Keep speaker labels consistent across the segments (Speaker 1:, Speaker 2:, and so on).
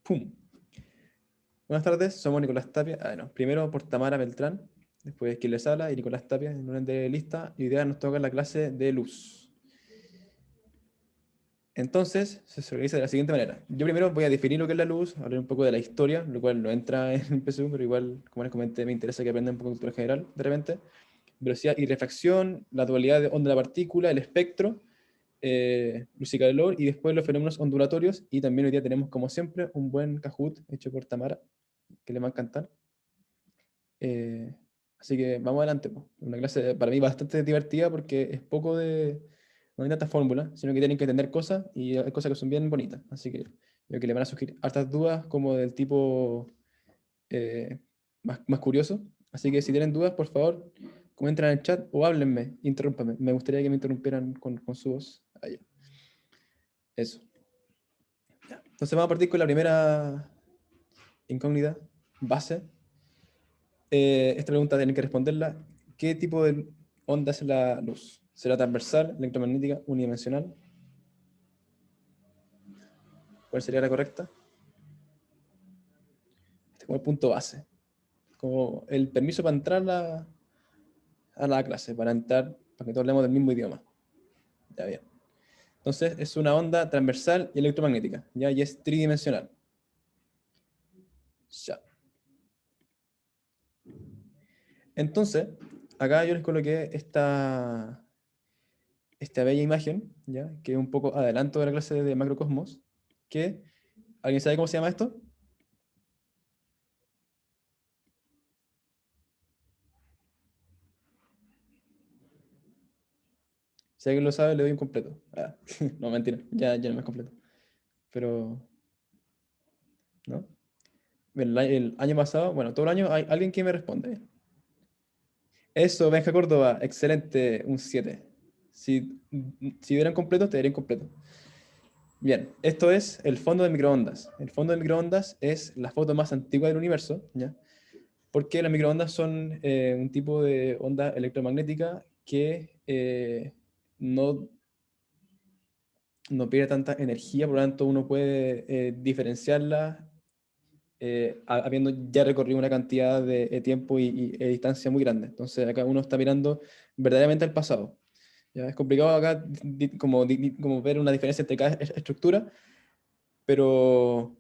Speaker 1: ¡Pum! Buenas tardes, somos Nicolás Tapia. No. Primero por Tamara Beltrán, después quien les habla y Nicolás Tapia en orden de lista. Y hoy día nos toca la clase de luz. Entonces, se organiza de la siguiente manera. Yo primero voy a definir lo que es la luz, hablar un poco de la historia, lo cual no entra en el PSU, pero igual, como les comenté, me interesa que aprendan un poco de cultura general de repente. Velocidad y refracción, la dualidad de onda de la partícula, el espectro, luz y calor, y después los fenómenos ondulatorios. Y también hoy día tenemos, como siempre, un buen Kahoot hecho por Tamara, que le va a encantar. Eh, Así que vamos adelante, po. Una clase para mí bastante divertida porque es poco de... No hay tantas fórmulas, sino que tienen que entender cosas y hay cosas que son bien bonitas. Así que yo que le van a surgir hartas dudas como del tipo eh, más curioso. Así que si tienen dudas, por favor, comenten en el chat o háblenme, interrúmpame. Me gustaría que me interrumpieran con su voz. Allá. Eso. Ya. Entonces vamos a partir con la primera incógnita, base. Esta pregunta tienen que responderla. ¿Qué tipo de onda es la luz? ¿Será transversal, electromagnética, unidimensional? ¿Cuál sería la correcta? Este es como el punto base. Como el permiso para entrar a la clase, para entrar, para que todos hablemos del mismo idioma. Ya bien. Entonces es una onda transversal y electromagnética, ¿ya? Y es tridimensional. Ya. Entonces, acá yo les coloqué esta bella imagen, ¿ya? Que es un poco adelanto de la clase de macrocosmos, que, ¿alguien sabe cómo se llama esto? Si alguien lo sabe, le doy un completo. No, mentira, ya no es completo. Pero, ¿no? El año pasado, bueno, todo el año hay alguien que me responde. Eso, Benja Córdoba, excelente, un 7. Si dieran completo, te darían completo. Bien, esto es el fondo de microondas. El fondo de microondas es la foto más antigua del universo, ¿ya? Porque las microondas son un tipo de onda electromagnética que no no pierde tanta energía, por lo tanto uno puede diferenciarla habiendo ya recorrido una cantidad de tiempo y distancia muy grande. Entonces acá uno está mirando verdaderamente al pasado. ¿Ya? Es complicado acá como ver una diferencia entre cada estructura, pero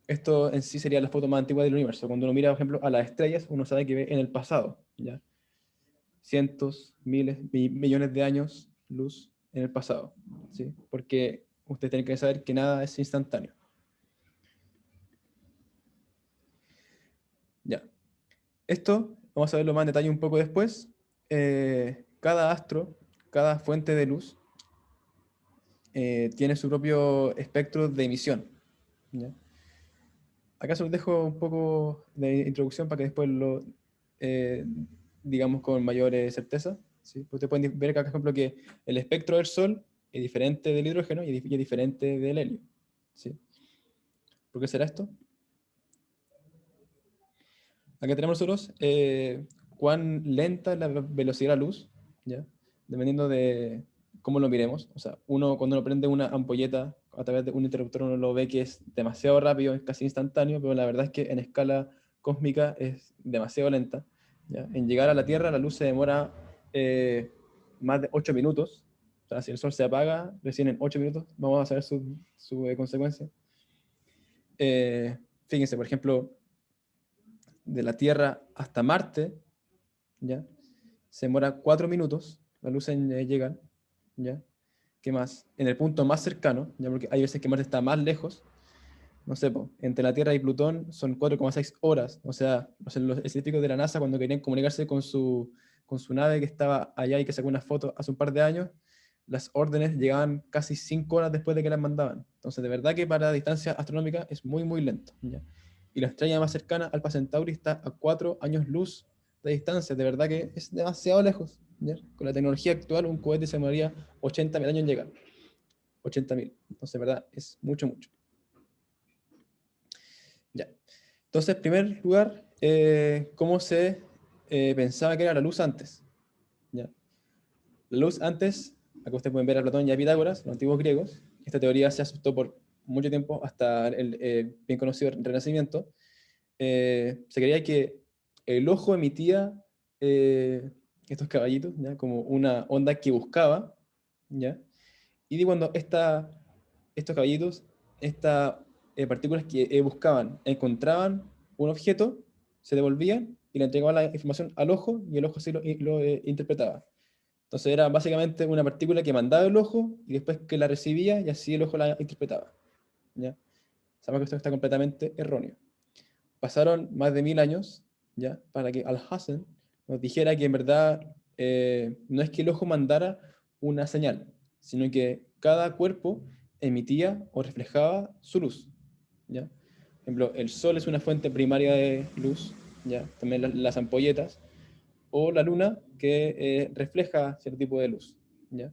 Speaker 1: esto en sí sería la foto más antigua del universo. Cuando uno mira, por ejemplo, a las estrellas, uno sabe que ve en el pasado, ¿ya? Cientos, miles, millones de años luz en el pasado, ¿sí? Porque ustedes tienen que saber que nada es instantáneo. Ya. Esto vamos a verlo más en detalle un poco después. Cada astro, cada fuente de luz, tiene su propio espectro de emisión. ¿Ya? Acá se los dejo un poco de introducción para que después lo eh, digamos con mayor certeza. ¿Sí? Pues ustedes pueden ver acá, por ejemplo, que el espectro del Sol es diferente del hidrógeno y es diferente del helio. ¿Sí? ¿Por qué será esto? Acá tenemos nosotros cuán lenta es la velocidad de la luz, ¿ya? Dependiendo de cómo lo miremos. O sea, cuando uno prende una ampolleta a través de un interruptor, uno lo ve que es demasiado rápido, es casi instantáneo, pero la verdad es que en escala cósmica es demasiado lenta, ¿ya? En llegar a la Tierra, la luz se demora más de 8 minutos. O sea, si el Sol se apaga recién en 8 minutos, vamos a saber su consecuencia. Fíjense, por ejemplo, de la Tierra hasta Marte, ¿ya? Se demora 4 minutos la luz en llegar, ¿ya? ¿Qué más? En el punto más cercano, ¿ya? Porque hay veces que Marte está más lejos, no sé, po, entre la Tierra y Plutón son 4,6 horas, o sea, los científicos de la NASA cuando querían comunicarse con su nave que estaba allá y que sacó una foto hace un par de años, las órdenes llegaban casi 5 horas después de que las mandaban. Entonces, de verdad que para distancia astronómica es muy, muy lento, ¿ya? Y la estrella más cercana, Alpha Centauri, está a 4 años luz de distancia. De verdad que es demasiado lejos, ¿ya? Con la tecnología actual, un cohete se demoraría 80.000 años en llegar. 80.000. Entonces, de verdad, es mucho, mucho. Ya. Entonces, en primer lugar, ¿cómo se pensaba que era la luz antes? ¿Ya? La luz antes, acá ustedes pueden ver a Platón y a Pitágoras, los antiguos griegos. Esta teoría se aceptó por mucho tiempo, hasta el bien conocido Renacimiento, se creía que el ojo emitía estos caballitos, ¿ya? Como una onda que buscaba, ¿ya? Y cuando estos caballitos, estas partículas que buscaban, encontraban un objeto, se devolvían y le entregaban la información al ojo y el ojo así lo interpretaba. Entonces era básicamente una partícula que mandaba el ojo y después que la recibía y así el ojo la interpretaba, ¿ya? Sabemos que esto está completamente erróneo. Pasaron más de 1000 años, ¿ya? Para que Alhazen nos dijera que en verdad no es que el ojo mandara una señal, sino que cada cuerpo emitía o reflejaba su luz, ¿ya? Por ejemplo, el sol es una fuente primaria de luz, ¿ya? También las ampolletas, o la luna que refleja cierto tipo de luz, ¿ya?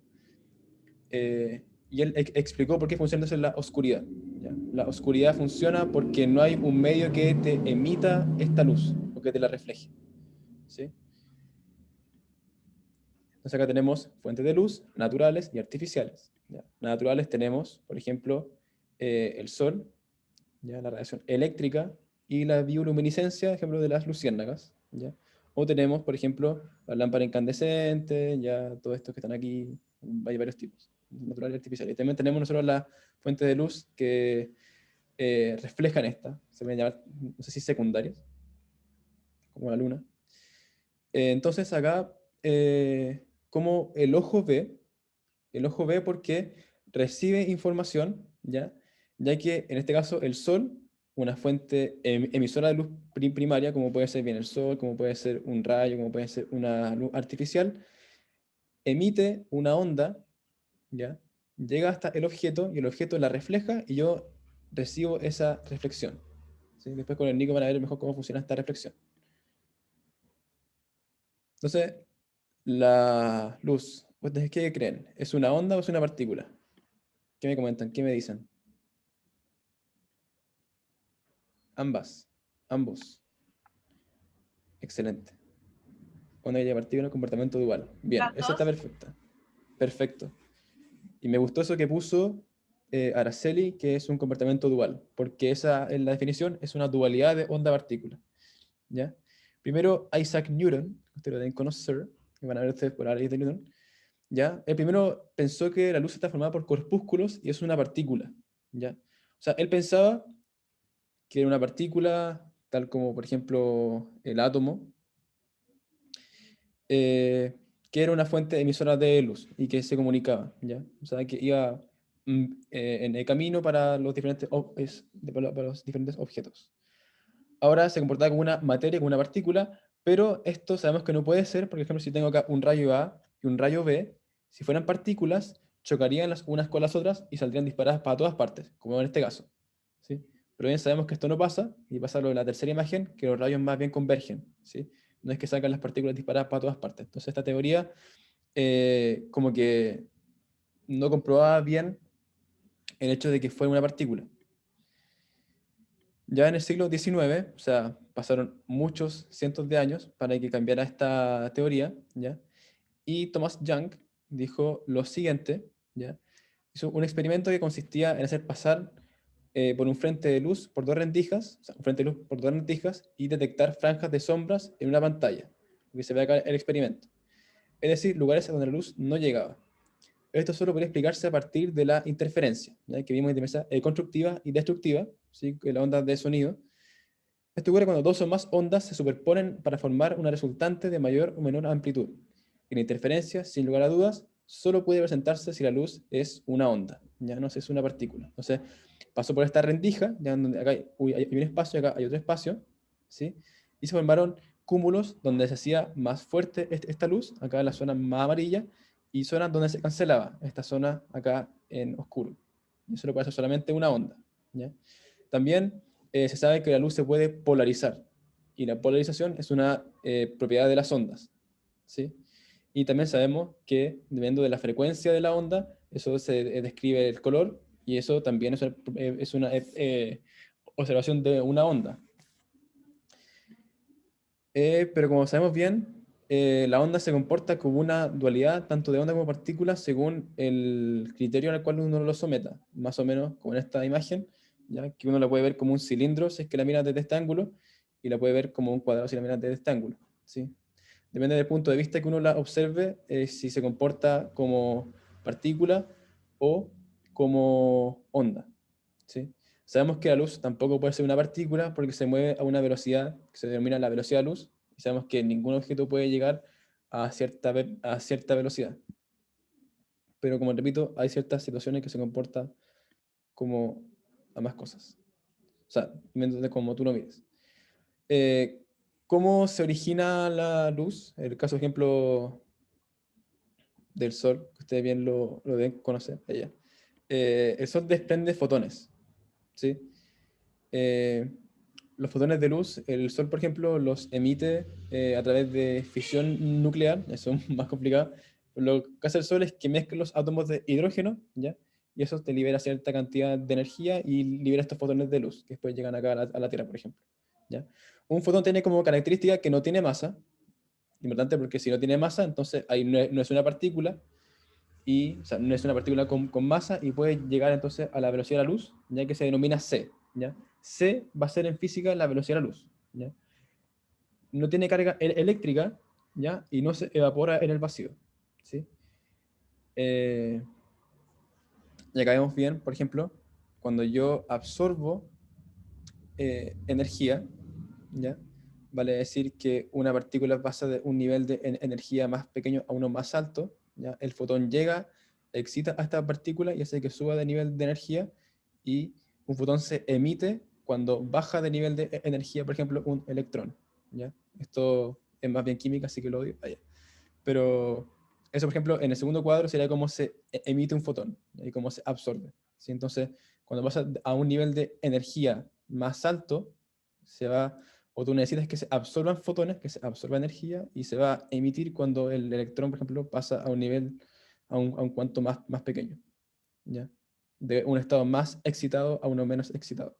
Speaker 1: Y él explicó por qué funciona eso en la oscuridad, ¿ya? La oscuridad funciona porque no hay un medio que te emita esta luz o que te la refleje, ¿sí? Entonces acá tenemos fuentes de luz naturales y artificiales, ¿ya? Naturales tenemos, por ejemplo, el sol, ¿ya? La radiación eléctrica y la bioluminiscencia, ejemplo de las luciérnagas, ¿ya? O tenemos, por ejemplo, la lámpara incandescente, ya todo esto que están aquí, hay varios tipos, naturales y artificiales. Y también tenemos nosotros las fuentes de luz que reflejan esta, se pueden llamar, no sé si secundarias, como la luna. Entonces acá, como el ojo ve porque recibe información, ¿ya? Ya que en este caso el sol, una fuente emisora de luz primaria, como puede ser bien el sol, como puede ser un rayo, como puede ser una luz artificial, emite una onda, ¿ya? Llega hasta el objeto y el objeto la refleja y yo recibo esa reflexión, ¿sí? Después con el Nico van a ver mejor cómo funciona esta reflexión. Entonces, la luz, ¿ustedes qué creen? ¿Es una onda o es una partícula? ¿Qué me comentan? ¿Qué me dicen? Ambas, ambos. Excelente. Onda y partícula, comportamiento dual. Bien,
Speaker 2: Las
Speaker 1: esa está
Speaker 2: dos.
Speaker 1: perfecta. Perfecto. Y me gustó eso que puso Araceli, que es un comportamiento dual, porque esa en la definición es una dualidad de onda-partícula. ¿Ya? Primero, Isaac Newton, ustedes lo deben conocer, que van a ver ustedes por Isaac Newton, ¿ya? El primero pensó que la luz está formada por corpúsculos y es una partícula, ¿ya? O sea, él pensaba que era una partícula, tal como, por ejemplo, el átomo, eh, que era una fuente emisora de luz y que se comunicaba, ¿ya? O sea, que iba en el camino para los diferentes, para los diferentes objetos. Ahora se comportaba como una materia, como una partícula, pero esto sabemos que no puede ser, porque, por ejemplo, si tengo acá un rayo A y un rayo B, si fueran partículas, chocarían las unas con las otras y saldrían disparadas para todas partes, como en este caso, ¿sí? Pero bien sabemos que esto no pasa, y pasa lo de la tercera imagen, que los rayos más bien convergen, ¿sí? No es que salgan las partículas disparadas para todas partes. Entonces esta teoría como que no comprobaba bien el hecho de que fuera una partícula. Ya en el siglo XIX, o sea, pasaron muchos cientos de años para que cambiara esta teoría, ¿ya? Y Thomas Young dijo lo siguiente, ¿ya? Hizo un experimento que consistía en hacer pasar por un frente de luz por dos rendijas, o sea, un frente de luz por dos rendijas y detectar franjas de sombras en una pantalla, lo que se ve acá en el experimento. Es decir, lugares a donde la luz no llegaba. Esto solo podría explicarse a partir de la interferencia, ¿ya? Que vimos interferencia constructiva y destructiva, ¿sí? Que la onda de sonido. Esto ocurre cuando dos o más ondas se superponen para formar una resultante de mayor o menor amplitud. Y la interferencia, sin lugar a dudas, solo puede presentarse si la luz es una onda, ya no es una partícula. Entonces, pasó por esta rendija, ya donde acá hay un espacio, acá hay otro espacio, ¿sí? Y se formaron cúmulos donde se hacía más fuerte esta luz, acá en la zona más amarilla, y zonas donde se cancelaba, esta zona acá en oscuro. Y eso lo puede hacer solamente una onda, ¿ya? También se sabe que la luz se puede polarizar, y la polarización es una propiedad de las ondas, ¿sí? Y también sabemos que dependiendo de la frecuencia de la onda, eso se describe el color, y eso también es una observación de una onda. Pero como sabemos bien, la onda se comporta como una dualidad, tanto de onda como partícula, según el criterio al cual uno lo someta. Más o menos como en esta imagen, ¿ya? Que uno la puede ver como un cilindro si es que la mira desde este ángulo, y la puede ver como un cuadrado si la mira desde este ángulo, ¿sí? Depende del punto de vista que uno la observe, si se comporta como partícula o como onda, ¿sí? Sabemos que la luz tampoco puede ser una partícula porque se mueve a una velocidad que se denomina la velocidad de luz, y sabemos que ningún objeto puede llegar a cierta velocidad. Pero como repito, hay ciertas situaciones que se comportan como ambas cosas. O sea, dependiendo de cómo tú lo mires. Eh, ¿Cómo se origina la luz? El caso, ejemplo, del Sol, que ustedes bien lo deben conocer, ella. El Sol desprende fotones, ¿sí? Eh, los fotones de luz, el Sol, por ejemplo, los emite a través de fisión nuclear, eso es más complicado. Lo que hace el Sol es que mezcla los átomos de hidrógeno, ¿ya? Y eso te libera cierta cantidad de energía y libera estos fotones de luz, que después llegan acá a la Tierra, por ejemplo, ¿ya? Un fotón tiene como característica que no tiene masa, importante porque si no tiene masa, entonces ahí no es una partícula, y, o sea, no es una partícula con masa y puede llegar entonces a la velocidad de la luz, ya que se denomina c, ¿ya? C va a ser en física la velocidad de la luz, ¿ya? No tiene carga eléctrica, ¿ya? Y no se evapora en el vacío, ¿sí? Eh, y acá vemos bien, por ejemplo, cuando yo absorbo energía, ¿ya? Vale decir que una partícula pasa de un nivel de energía más pequeño a uno más alto, ¿ya? El fotón llega, excita a esta partícula y hace que suba de nivel de energía, y un fotón se emite cuando baja de nivel de energía, por ejemplo, un electrón, ¿ya? Esto es más bien química, así que lo odio. Pero eso, por ejemplo, en el segundo cuadro sería cómo se emite un fotón, ¿ya? Y cómo se absorbe, ¿sí? Entonces, cuando pasa a un nivel de energía más alto, se va, o tú necesitas que se absorban fotones, que se absorba energía, y se va a emitir cuando el electrón, por ejemplo, pasa a un nivel, a un cuanto más pequeño, ¿ya? De un estado más excitado a uno menos excitado.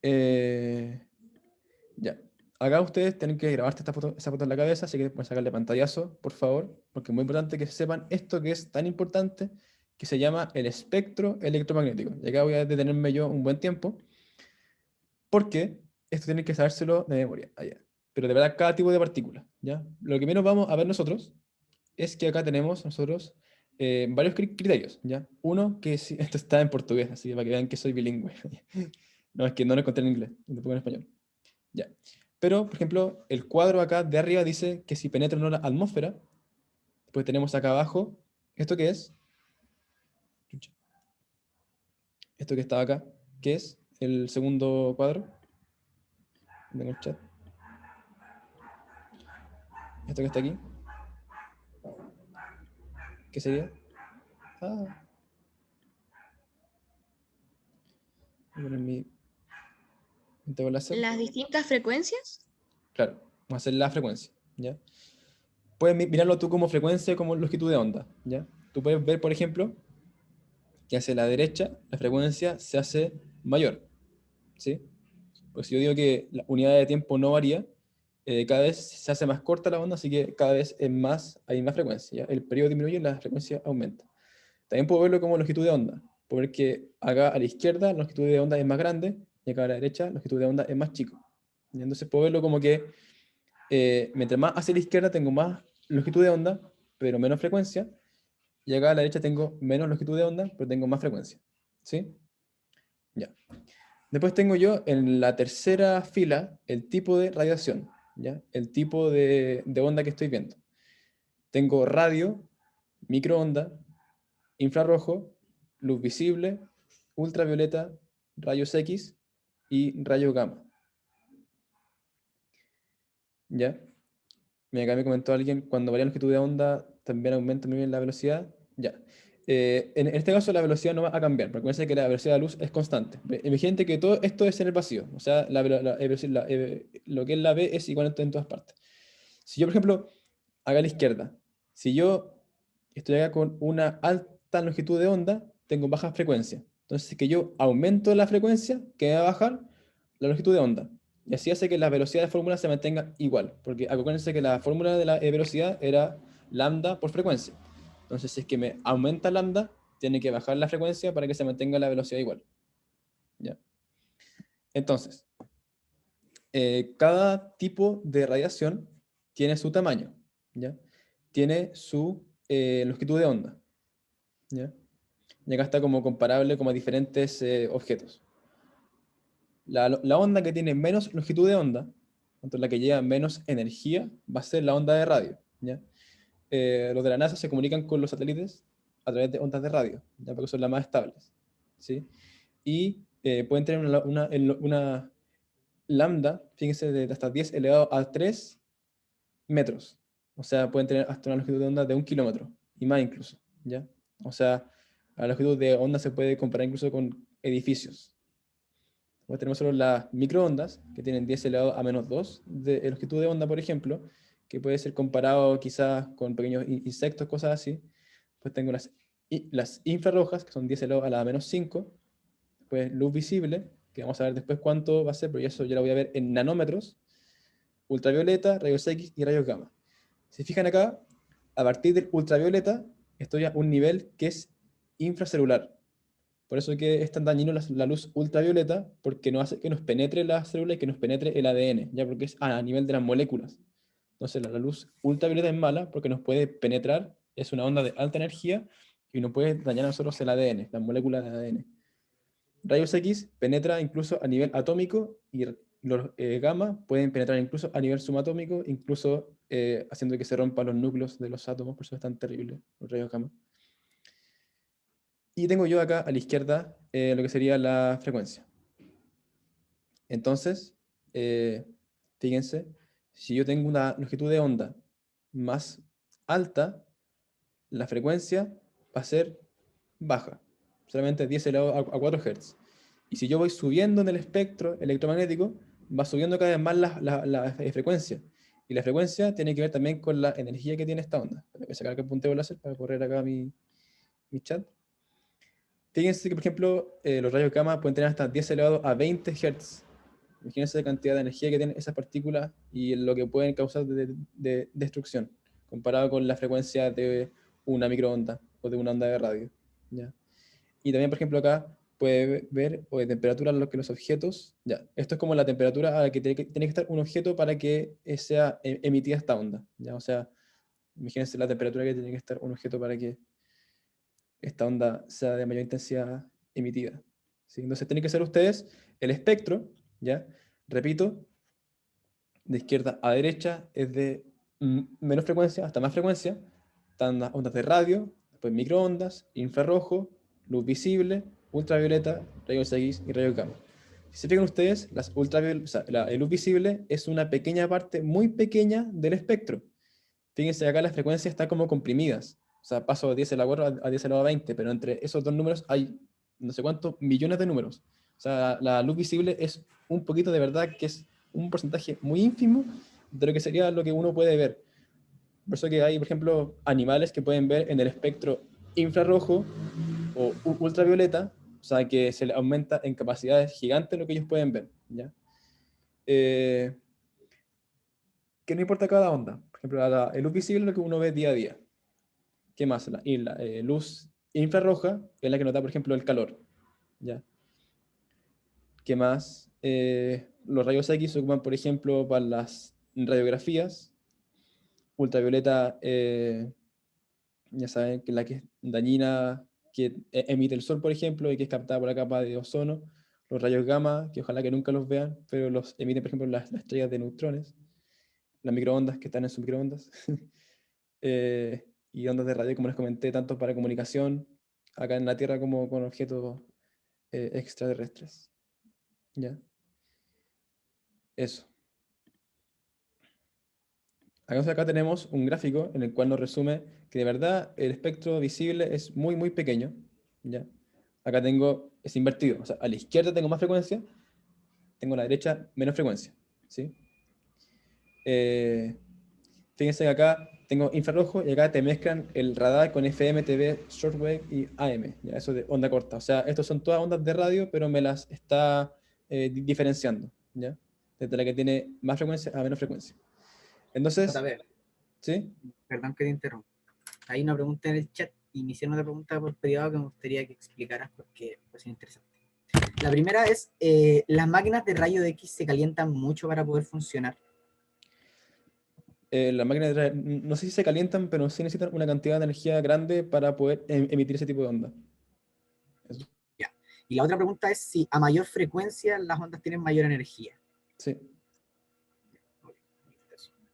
Speaker 1: Eh, ya. Acá ustedes tienen que grabarte esa foto en la cabeza, así que pueden sacarle pantallazo, por favor, porque es muy importante que sepan esto que es tan importante, que se llama el espectro electromagnético. Y acá voy a detenerme yo un buen tiempo, porque esto tienen que sabérselo de memoria, allá. Pero de verdad, cada tipo de partícula, ¿ya? Lo que menos vamos a ver nosotros es que acá tenemos nosotros varios criterios, ¿ya? Uno, que esto está en portugués, así que para que vean que soy bilingüe. No, es que no lo encontré en inglés, lo pongo en español. Ya. Pero, por ejemplo, el cuadro acá de arriba dice que si penetra en una atmósfera, pues tenemos acá abajo, ¿esto qué es? Esto que está acá, ¿qué es? El segundo cuadro. Tengo el chat. Esto que está aquí, ¿qué sería? Ah, voy a poner mi tabla láser.
Speaker 2: Las distintas frecuencias.
Speaker 1: Claro, vamos a hacer la frecuencia, ¿ya? Puedes mirarlo tú como frecuencia, como longitud de onda, ¿ya? Tú puedes ver, por ejemplo, que hacia la derecha la frecuencia se hace mayor, ¿sí? Pues si yo digo que la unidad de tiempo no varía, cada vez se hace más corta la onda, así que cada vez hay más frecuencia, ¿ya? El periodo disminuye y la frecuencia aumenta. También puedo verlo como longitud de onda. Puedo ver que acá a la izquierda la longitud de onda es más grande y acá a la derecha la longitud de onda es más chico. Y entonces puedo verlo como que mientras más hacia la izquierda tengo más longitud de onda, pero menos frecuencia, y acá a la derecha tengo menos longitud de onda, pero tengo más frecuencia. ¿Sí? Ya. Después tengo yo en la tercera fila el tipo de radiación, ¿ya? El tipo de onda que estoy viendo. Tengo radio, microonda, infrarrojo, luz visible, ultravioleta, rayos X y rayos gamma. ¿Ya? Acá me comentó alguien, cuando varía la longitud de onda, también aumenta muy bien la velocidad. Ya. En este caso la velocidad no va a cambiar, porque parece que la velocidad de la luz es constante. Imagínate que todo esto es en el vacío, o sea, lo que es la V es igual en todas partes. Si yo, por ejemplo, acá a la izquierda, si yo estoy acá con una alta longitud de onda, tengo baja frecuencia. Entonces, si que yo aumento la frecuencia, ¿qué va a bajar? La longitud de onda. Y así hace que la velocidad de fórmula se mantenga igual, porque acuérdense que la fórmula de la velocidad era lambda por frecuencia. Entonces, si es que me aumenta lambda, tiene que bajar la frecuencia para que se mantenga la velocidad igual. ¿Ya? Entonces, cada tipo de radiación tiene su tamaño, ¿ya? Tiene su longitud de onda, ¿ya? Y acá está como comparable como a diferentes objetos. La onda que tiene menos longitud de onda, tanto la que lleva menos energía, va a ser la onda de radio, ¿ya? Los de la NASA se comunican con los satélites a través de ondas de radio, ¿ya? Porque son las más estables, ¿sí? Y pueden tener una lambda, fíjense, de hasta 10 elevado a 3 metros. O sea, pueden tener hasta una longitud de onda de 1 kilómetro, y más incluso, ¿ya? O sea, la longitud de onda se puede comparar incluso con edificios. Después tenemos solo las microondas, que tienen 10 elevado a menos 2 de longitud de onda, por ejemplo, que puede ser comparado quizás con pequeños insectos, cosas así. Después tengo las infrarrojas, que son 10 elevado a la menos 5. Después luz visible, que vamos a ver después cuánto va a ser, pero eso ya lo voy a ver en nanómetros. Ultravioleta, rayos X y rayos gamma. Si se fijan acá, a partir del ultravioleta estoy a un nivel que es infracelular. Por eso que es tan dañino la luz ultravioleta, porque no hace que nos penetre la célula y que nos penetre el ADN, ya porque es a nivel de las moléculas. Entonces la luz ultravioleta es mala porque nos puede penetrar, es una onda de alta energía y nos puede dañar a nosotros el ADN, las moléculas de ADN. Rayos X penetra incluso a nivel atómico y los gamma pueden penetrar incluso a nivel subatómico, incluso haciendo que se rompan los núcleos de los átomos, por eso es tan terrible los rayos gamma. Y tengo yo acá a la izquierda lo que sería la frecuencia. Entonces, fíjense, si yo tengo una longitud de onda más alta, la frecuencia va a ser baja, solamente 10 elevado a 4 Hz. Y si yo voy subiendo en el espectro electromagnético, va subiendo cada vez más la frecuencia. Y la frecuencia tiene que ver también con la energía que tiene esta onda. Voy a sacar acá el punteo láser para correr acá mi chat. Fíjense que, por ejemplo, los rayos gamma pueden tener hasta 10 elevado a 20 Hz. Imagínense la cantidad de energía que tienen esas partículas y lo que pueden causar de destrucción, comparado con la frecuencia de una microonda o de una onda de radio, ¿ya? Y también, por ejemplo, acá puede ver o de temperatura lo que los objetos, ya, esto es como la temperatura a la que tiene que estar un objeto para que sea emitida esta onda, ¿ya? O sea, imagínense la temperatura que tiene que estar un objeto para que esta onda sea de mayor intensidad emitida, ¿sí? Entonces tienen que ser ustedes el espectro, ¿ya? Repito, de izquierda a derecha es de menos frecuencia hasta más frecuencia. Están las ondas de radio, después microondas, infrarrojo, luz visible, ultravioleta, rayos X y rayos gamma. Si se fijan ustedes, o sea, la luz visible es una pequeña parte, muy pequeña del espectro. Fíjense acá las frecuencias están como comprimidas. O sea, paso de 10 a la 4 a 10 a la 20, pero entre esos dos números hay no sé cuántos millones de números. O sea, la luz visible es un poquito de verdad que es un porcentaje muy ínfimo de lo que sería lo que uno puede ver. Por eso que hay, por ejemplo, animales que pueden ver en el espectro infrarrojo o ultravioleta, o sea, que se les aumenta en capacidades gigantes lo que ellos pueden ver, ¿ya? Que no importa cada onda. Por ejemplo, la luz visible es lo que uno ve día a día. ¿Qué más? La luz infrarroja es la que nos da, por ejemplo, el calor, ¿ya? ¿Qué más? Los rayos X se ocupan, por ejemplo, para las radiografías. Ultravioleta, ya saben, que la que es dañina, que emite el sol, por ejemplo, y que es captada por la capa de ozono. Los rayos gamma, que ojalá que nunca los vean, pero los emiten, por ejemplo, las estrellas de neutrones. Las microondas que están en sus microondas. Y ondas de radio, como les comenté, tanto para comunicación acá en la Tierra como con objetos extraterrestres. ¿Ya? Eso. Acá tenemos un gráfico en el cual nos resume que de verdad el espectro visible es muy, muy pequeño. ¿Ya? Acá es invertido. O sea, a la izquierda tengo más frecuencia, tengo a la derecha menos frecuencia. ¿Sí? Eh, Fíjense que acá tengo infrarrojo y acá te mezclan el radar con FM, TV, shortwave y AM, ¿ya? Eso de onda corta. O sea, estos son todas ondas de radio, pero me las está diferenciando, ¿ya? desde la que tiene más frecuencia a menos frecuencia. Entonces,
Speaker 3: JB,
Speaker 1: ¿sí?
Speaker 3: perdón que te interrumpa. Hay una pregunta en el chat y me hicieron otra pregunta por privado que me gustaría que explicaras porque es interesante. La primera es, ¿las máquinas de rayo X se calientan mucho para poder funcionar?
Speaker 1: Las máquinas no sé si se calientan, pero sí necesitan una cantidad de energía grande para poder emitir ese tipo de onda. Eso.
Speaker 3: Ya. Y la otra pregunta es si a mayor frecuencia las ondas tienen mayor energía.
Speaker 1: Sí,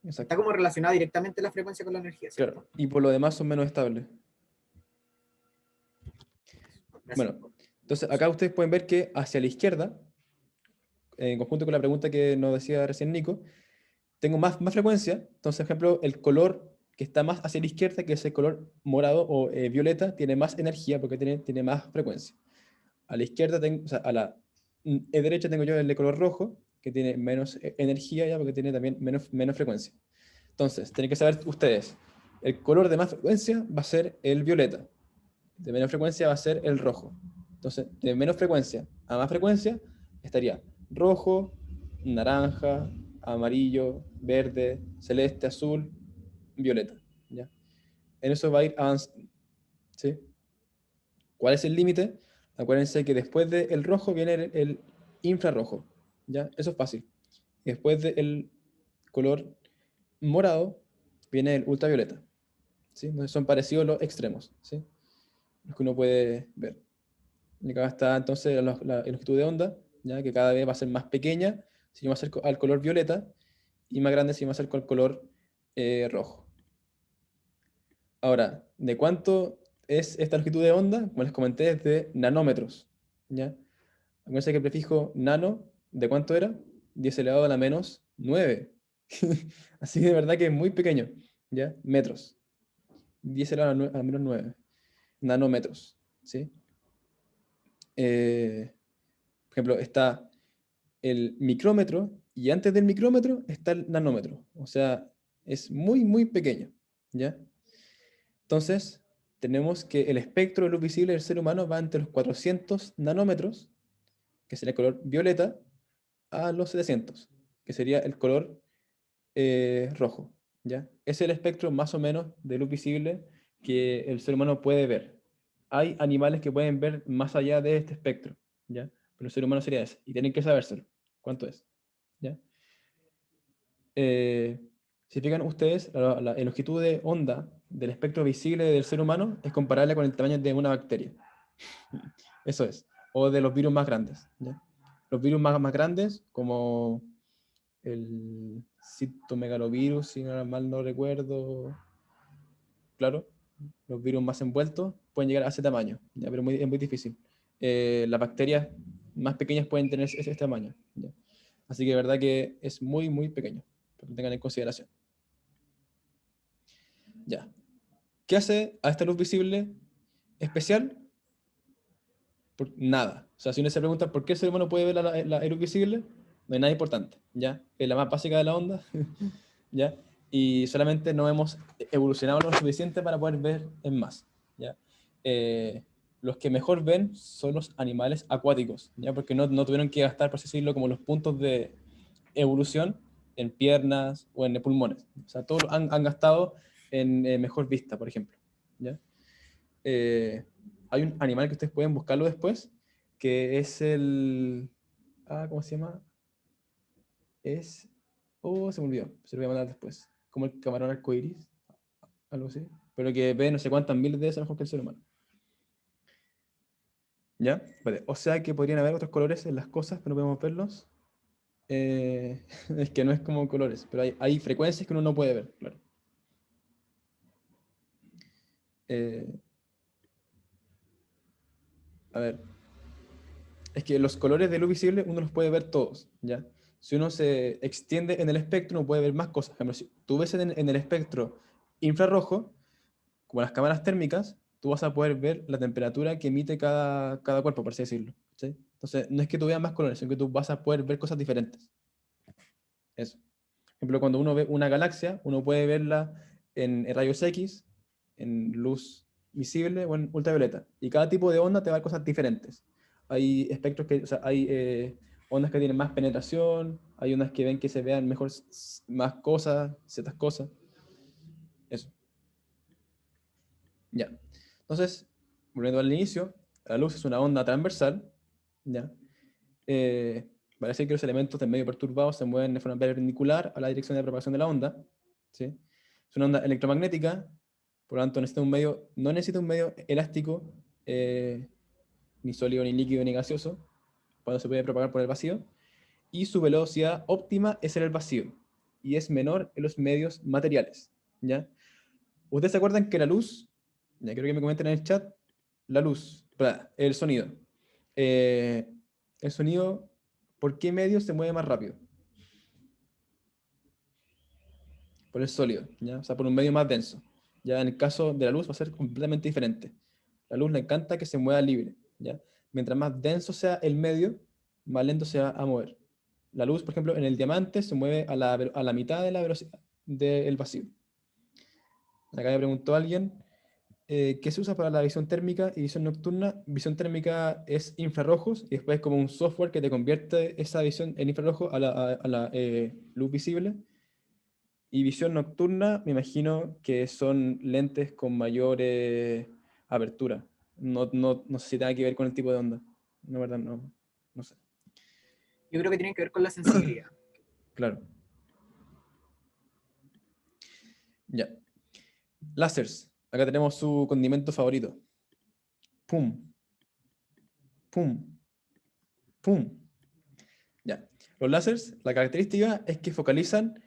Speaker 3: Está
Speaker 1: exacto.
Speaker 3: como relacionada directamente la frecuencia con la energía, ¿cierto?
Speaker 1: Claro. Y por lo demás son menos estables.
Speaker 3: Gracias.
Speaker 1: Bueno, entonces acá ustedes pueden ver que hacia la izquierda, en conjunto con la pregunta que nos decía recién Nico, tengo más frecuencia. Entonces, por ejemplo, el color que está más hacia la izquierda, que es el color morado o violeta, tiene más energía porque tiene más frecuencia. A la izquierda, tengo, o sea, a la derecha tengo yo el de color rojo, que tiene menos energía ya porque tiene también menos frecuencia. Entonces, tienen que saber ustedes, el color de más frecuencia va a ser el violeta, de menos frecuencia va a ser el rojo. Entonces, de menos frecuencia a más frecuencia estaría rojo, naranja, amarillo, verde, celeste, azul, violeta. ¿Ya? En eso va a ir avanzando. ¿Sí? ¿Cuál es el límite? Acuérdense que después del rojo viene el infrarrojo. ¿Ya? Eso es fácil. Después del color morado viene el ultravioleta. ¿Sí? Entonces son parecidos los extremos. ¿Sí? Los que uno puede ver. Y acá está entonces la longitud de onda, ¿ya? Que cada vez va a ser más pequeña si yo me acerco al color violeta y más grande si yo me acerco al color rojo. Ahora, ¿de cuánto es esta longitud de onda? Como les comenté, es de nanómetros. ¿Ya? Acuérdense que el prefijo nano, ¿de cuánto era? 10 elevado a la menos 9. Así de verdad que es muy pequeño. ¿Ya? Metros. 10 elevado a la menos 9. Nanómetros. ¿Sí? Por ejemplo, está el micrómetro y antes del micrómetro está el nanómetro. O sea, es muy pequeño. ¿Ya? Entonces, tenemos que el espectro de luz visible del ser humano va entre los 400 nanómetros, que sería el color violeta, a los 700, que sería el color rojo. ¿Ya? Ese es el espectro más o menos de luz visible que el ser humano puede ver. Hay animales que pueden ver más allá de este espectro, ¿ya? Pero el ser humano sería ese, y tienen que sabérselo. ¿Cuánto es? ¿Ya? Eh, si fijan ustedes, la longitud de onda del espectro visible del ser humano es comparable con el tamaño de una bacteria. Eso es. O de los virus más grandes. ¿Ya? Los virus más grandes, como el citomegalovirus, si no mal no recuerdo, claro, los virus más envueltos pueden llegar a ese tamaño, ¿ya? Pero es muy difícil. Las bacterias más pequeñas pueden tener ese tamaño. ¿Ya? Así que de verdad que es muy pequeño, para que tengan en consideración. Ya. ¿Qué hace a esta luz visible especial? Nada. O sea, si uno se pregunta por qué el ser humano puede ver la luz visible, no hay nada importante, ¿ya? Es la más básica de la onda, ¿ya? Y solamente no hemos evolucionado lo suficiente para poder ver en más, ¿ya? Los que mejor ven son los animales acuáticos, ¿ya? Porque no tuvieron que gastar, por así decirlo, como los puntos de evolución en piernas o en pulmones. O sea, todos han gastado en mejor vista, por ejemplo, ¿ya? Hay un animal que ustedes pueden buscarlo después, que es el... ¿cómo se llama? Es... Oh, se me olvidó, se lo voy a mandar después. Como el camarón arcoíris, algo así. Pero que ve no sé cuántas miles de veces mejor que el ser humano. ¿Ya? Vale. O sea que podrían haber otros colores en las cosas, pero no podemos verlos. Es que no es como colores, pero hay frecuencias que uno no puede ver, claro. Eh, a ver, es que los colores de luz visible uno los puede ver todos, ¿ya? Si uno se extiende en el espectro, uno puede ver más cosas. Por ejemplo, si tú ves en el espectro infrarrojo, como las cámaras térmicas, tú vas a poder ver la temperatura que emite cada cuerpo, por así decirlo. ¿Sí? Entonces, no es que tú veas más colores, sino que tú vas a poder ver cosas diferentes. Eso. Por ejemplo, cuando uno ve una galaxia, uno puede verla en rayos X, en luz visible o en ultravioleta. Y cada tipo de onda te va a dar cosas diferentes. Hay espectros que, o sea, hay ondas que tienen más penetración, hay unas que ven que se vean mejor más cosas, ciertas cosas. Eso. Ya. Entonces, volviendo al inicio, la luz es una onda transversal, ¿ya? Parece que los elementos del medio perturbado se mueven de forma perpendicular a la dirección de propagación de la onda, ¿sí? Es una onda electromagnética, por lo tanto no necesita un medio elástico, ni sólido, ni líquido, ni gaseoso, cuando se puede propagar por el vacío, y su velocidad óptima es en el vacío, y es menor en los medios materiales, ¿ya? ¿Ustedes se acuerdan que la luz, ya creo que me comenten en el chat, la luz, el sonido, eh, el sonido, ¿por qué medio se mueve más rápido? Por el sólido, ¿ya? O sea, por un medio más denso. Ya en el caso de la luz va a ser completamente diferente. La luz le encanta que se mueva libre, ¿ya? Mientras más denso sea el medio, más lento se va a mover. La luz, por ejemplo, en el diamante se mueve a la mitad de la velocidad del vacío. Acá me preguntó alguien, ¿qué se usa para la visión térmica y visión nocturna? Visión térmica es infrarrojos y después como un software que te convierte esa visión en infrarrojo a la luz visible. Y visión nocturna, me imagino que son lentes con mayor apertura. No sé si tenga que ver con el tipo de onda. No, verdad, no sé.
Speaker 3: Yo creo que tiene que ver con la sensibilidad.
Speaker 1: Claro. Ya. Lásers. Acá tenemos su condimento favorito. Pum, pum, pum. Ya. Los láseres, la característica es que focalizan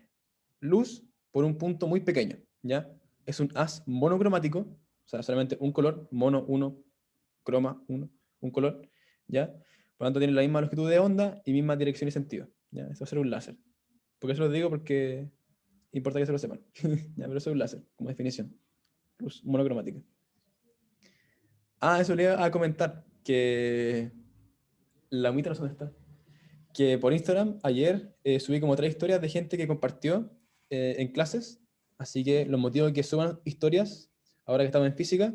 Speaker 1: luz por un punto muy pequeño, ¿ya? Es un haz monocromático, o sea, solamente un color, mono, uno, croma, uno, un color, ¿ya? Por lo tanto, tiene la misma longitud de onda y misma dirección y sentido, ¿ya? Eso va a ser un láser. ¿Por qué se lo digo? Porque importa que se lo sepan, ¿ya? Pero eso es un láser, como definición. Luz monocromática. Ah, eso le iba a comentar, que la humita no sé dónde está. Que por Instagram ayer subí como 3 historias de gente que compartió en clases, así que los motivos de que suban historias, ahora que estamos en física,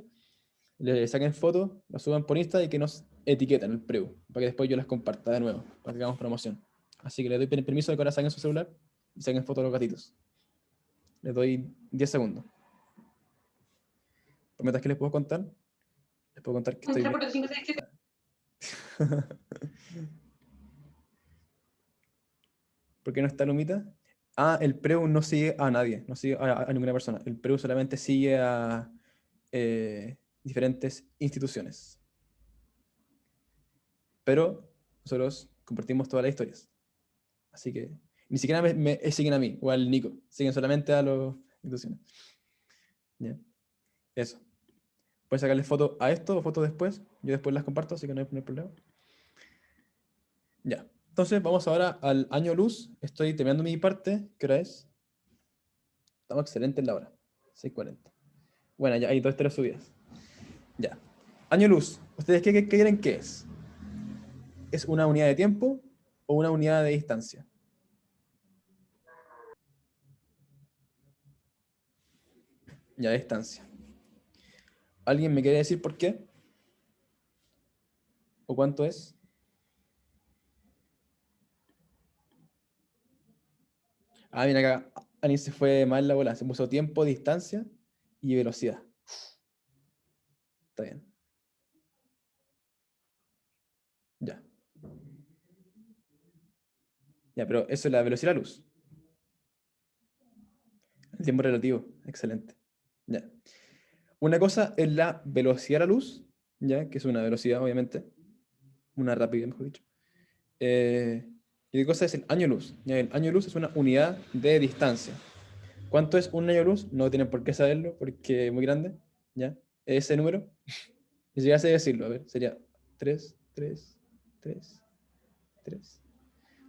Speaker 1: le saquen fotos, las suban por Insta y que nos etiqueten el preu, para que después yo las comparta de nuevo, para que hagamos promoción. Así que le doy permiso de que ahora saquen su celular y saquen fotos de los gatitos. Les doy 10 segundos. ¿Prometas que les puedo contar? Les puedo contar que estoy bien. ¿Por qué no está Lumita? Ah, el Preu no sigue a nadie, no sigue a ninguna persona. El Preu solamente sigue a diferentes instituciones. Pero nosotros compartimos todas las historias. Así que ni siquiera me siguen a mí o al Nico. Siguen solamente a las instituciones. ¿Ya? Eso. Puedes sacarle foto a esto o fotos después. Yo después las comparto, así que no hay problema. Ya. Entonces vamos ahora al año luz. Estoy terminando mi parte. ¿Qué hora es? Estamos excelentes en la hora. 6:40. Bueno, ya hay 2 historias subidas. Ya. Año luz. ¿Ustedes qué creen que es? ¿Es una unidad de tiempo o una unidad de distancia? Ya, de distancia. ¿Alguien me quiere decir por qué? ¿O cuánto es? Ah, mira acá. Ani se fue mal la bola. Se puso tiempo, distancia y velocidad. Está bien. Ya. Ya, pero eso es la velocidad de la luz. El tiempo relativo. Excelente. Ya. Una cosa es la velocidad de la luz, ya, que es una velocidad, obviamente. Una rapidez, mejor dicho. Y otra cosa es el año luz. Ya, el año luz es una unidad de distancia. ¿Cuánto es un año luz? No tienen por qué saberlo porque es muy grande. ¿Ya? Ese número, ni siquiera sé decirlo. A ver, sería 3, 3, 3, 3.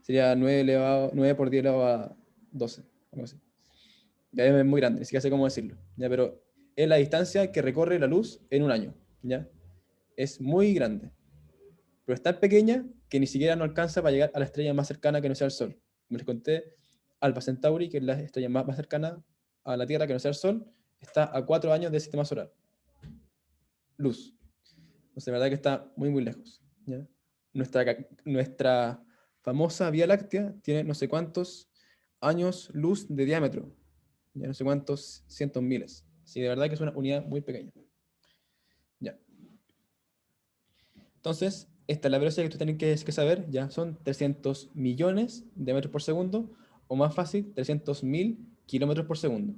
Speaker 1: Sería 9 por 10 elevado a 12. Algo así. Ya es muy grande, ni siquiera sé cómo decirlo. ¿Ya? Pero es la distancia que recorre la luz en un año. ¿Ya? Es muy grande. Pero es tan pequeña que ni siquiera no alcanza para llegar a la estrella más cercana que no sea el Sol. Como les conté, Alpha Centauri, que es la estrella más cercana a la Tierra que no sea el Sol, está a 4 años del sistema solar. Luz. Entonces, de verdad que está muy, muy lejos. ¿Ya? Nuestra famosa Vía Láctea tiene no sé cuántos años luz de diámetro, ya no sé cuántos cientos miles. Sí, de verdad que es una unidad muy pequeña. Ya. Entonces, esta es la velocidad que tú tienes que saber, ya son 300 millones de metros por segundo, o más fácil, 300.000 kilómetros por segundo.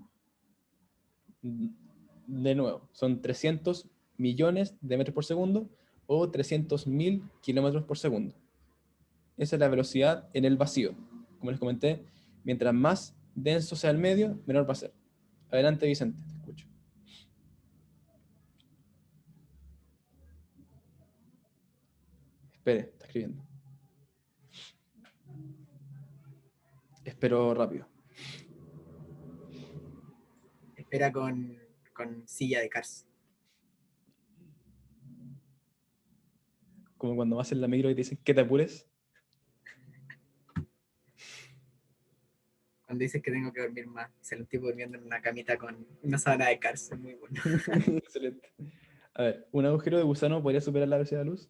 Speaker 1: De nuevo, son 300 millones de metros por segundo o 300.000 kilómetros por segundo. Esa es la velocidad en el vacío. Como les comenté, mientras más denso sea el medio, menor va a ser. Adelante, Vicente, te escucho. Espere, está escribiendo. Espero rápido.
Speaker 3: Espera con silla de Cars.
Speaker 1: Como cuando vas en la micro y te dicen que te apures.
Speaker 3: Cuando dices que tengo que dormir más, sale un tipo durmiendo en una camita con una sábana de Cars. Es muy bueno.
Speaker 1: Excelente. A ver, ¿un agujero de gusano podría superar la velocidad de la luz?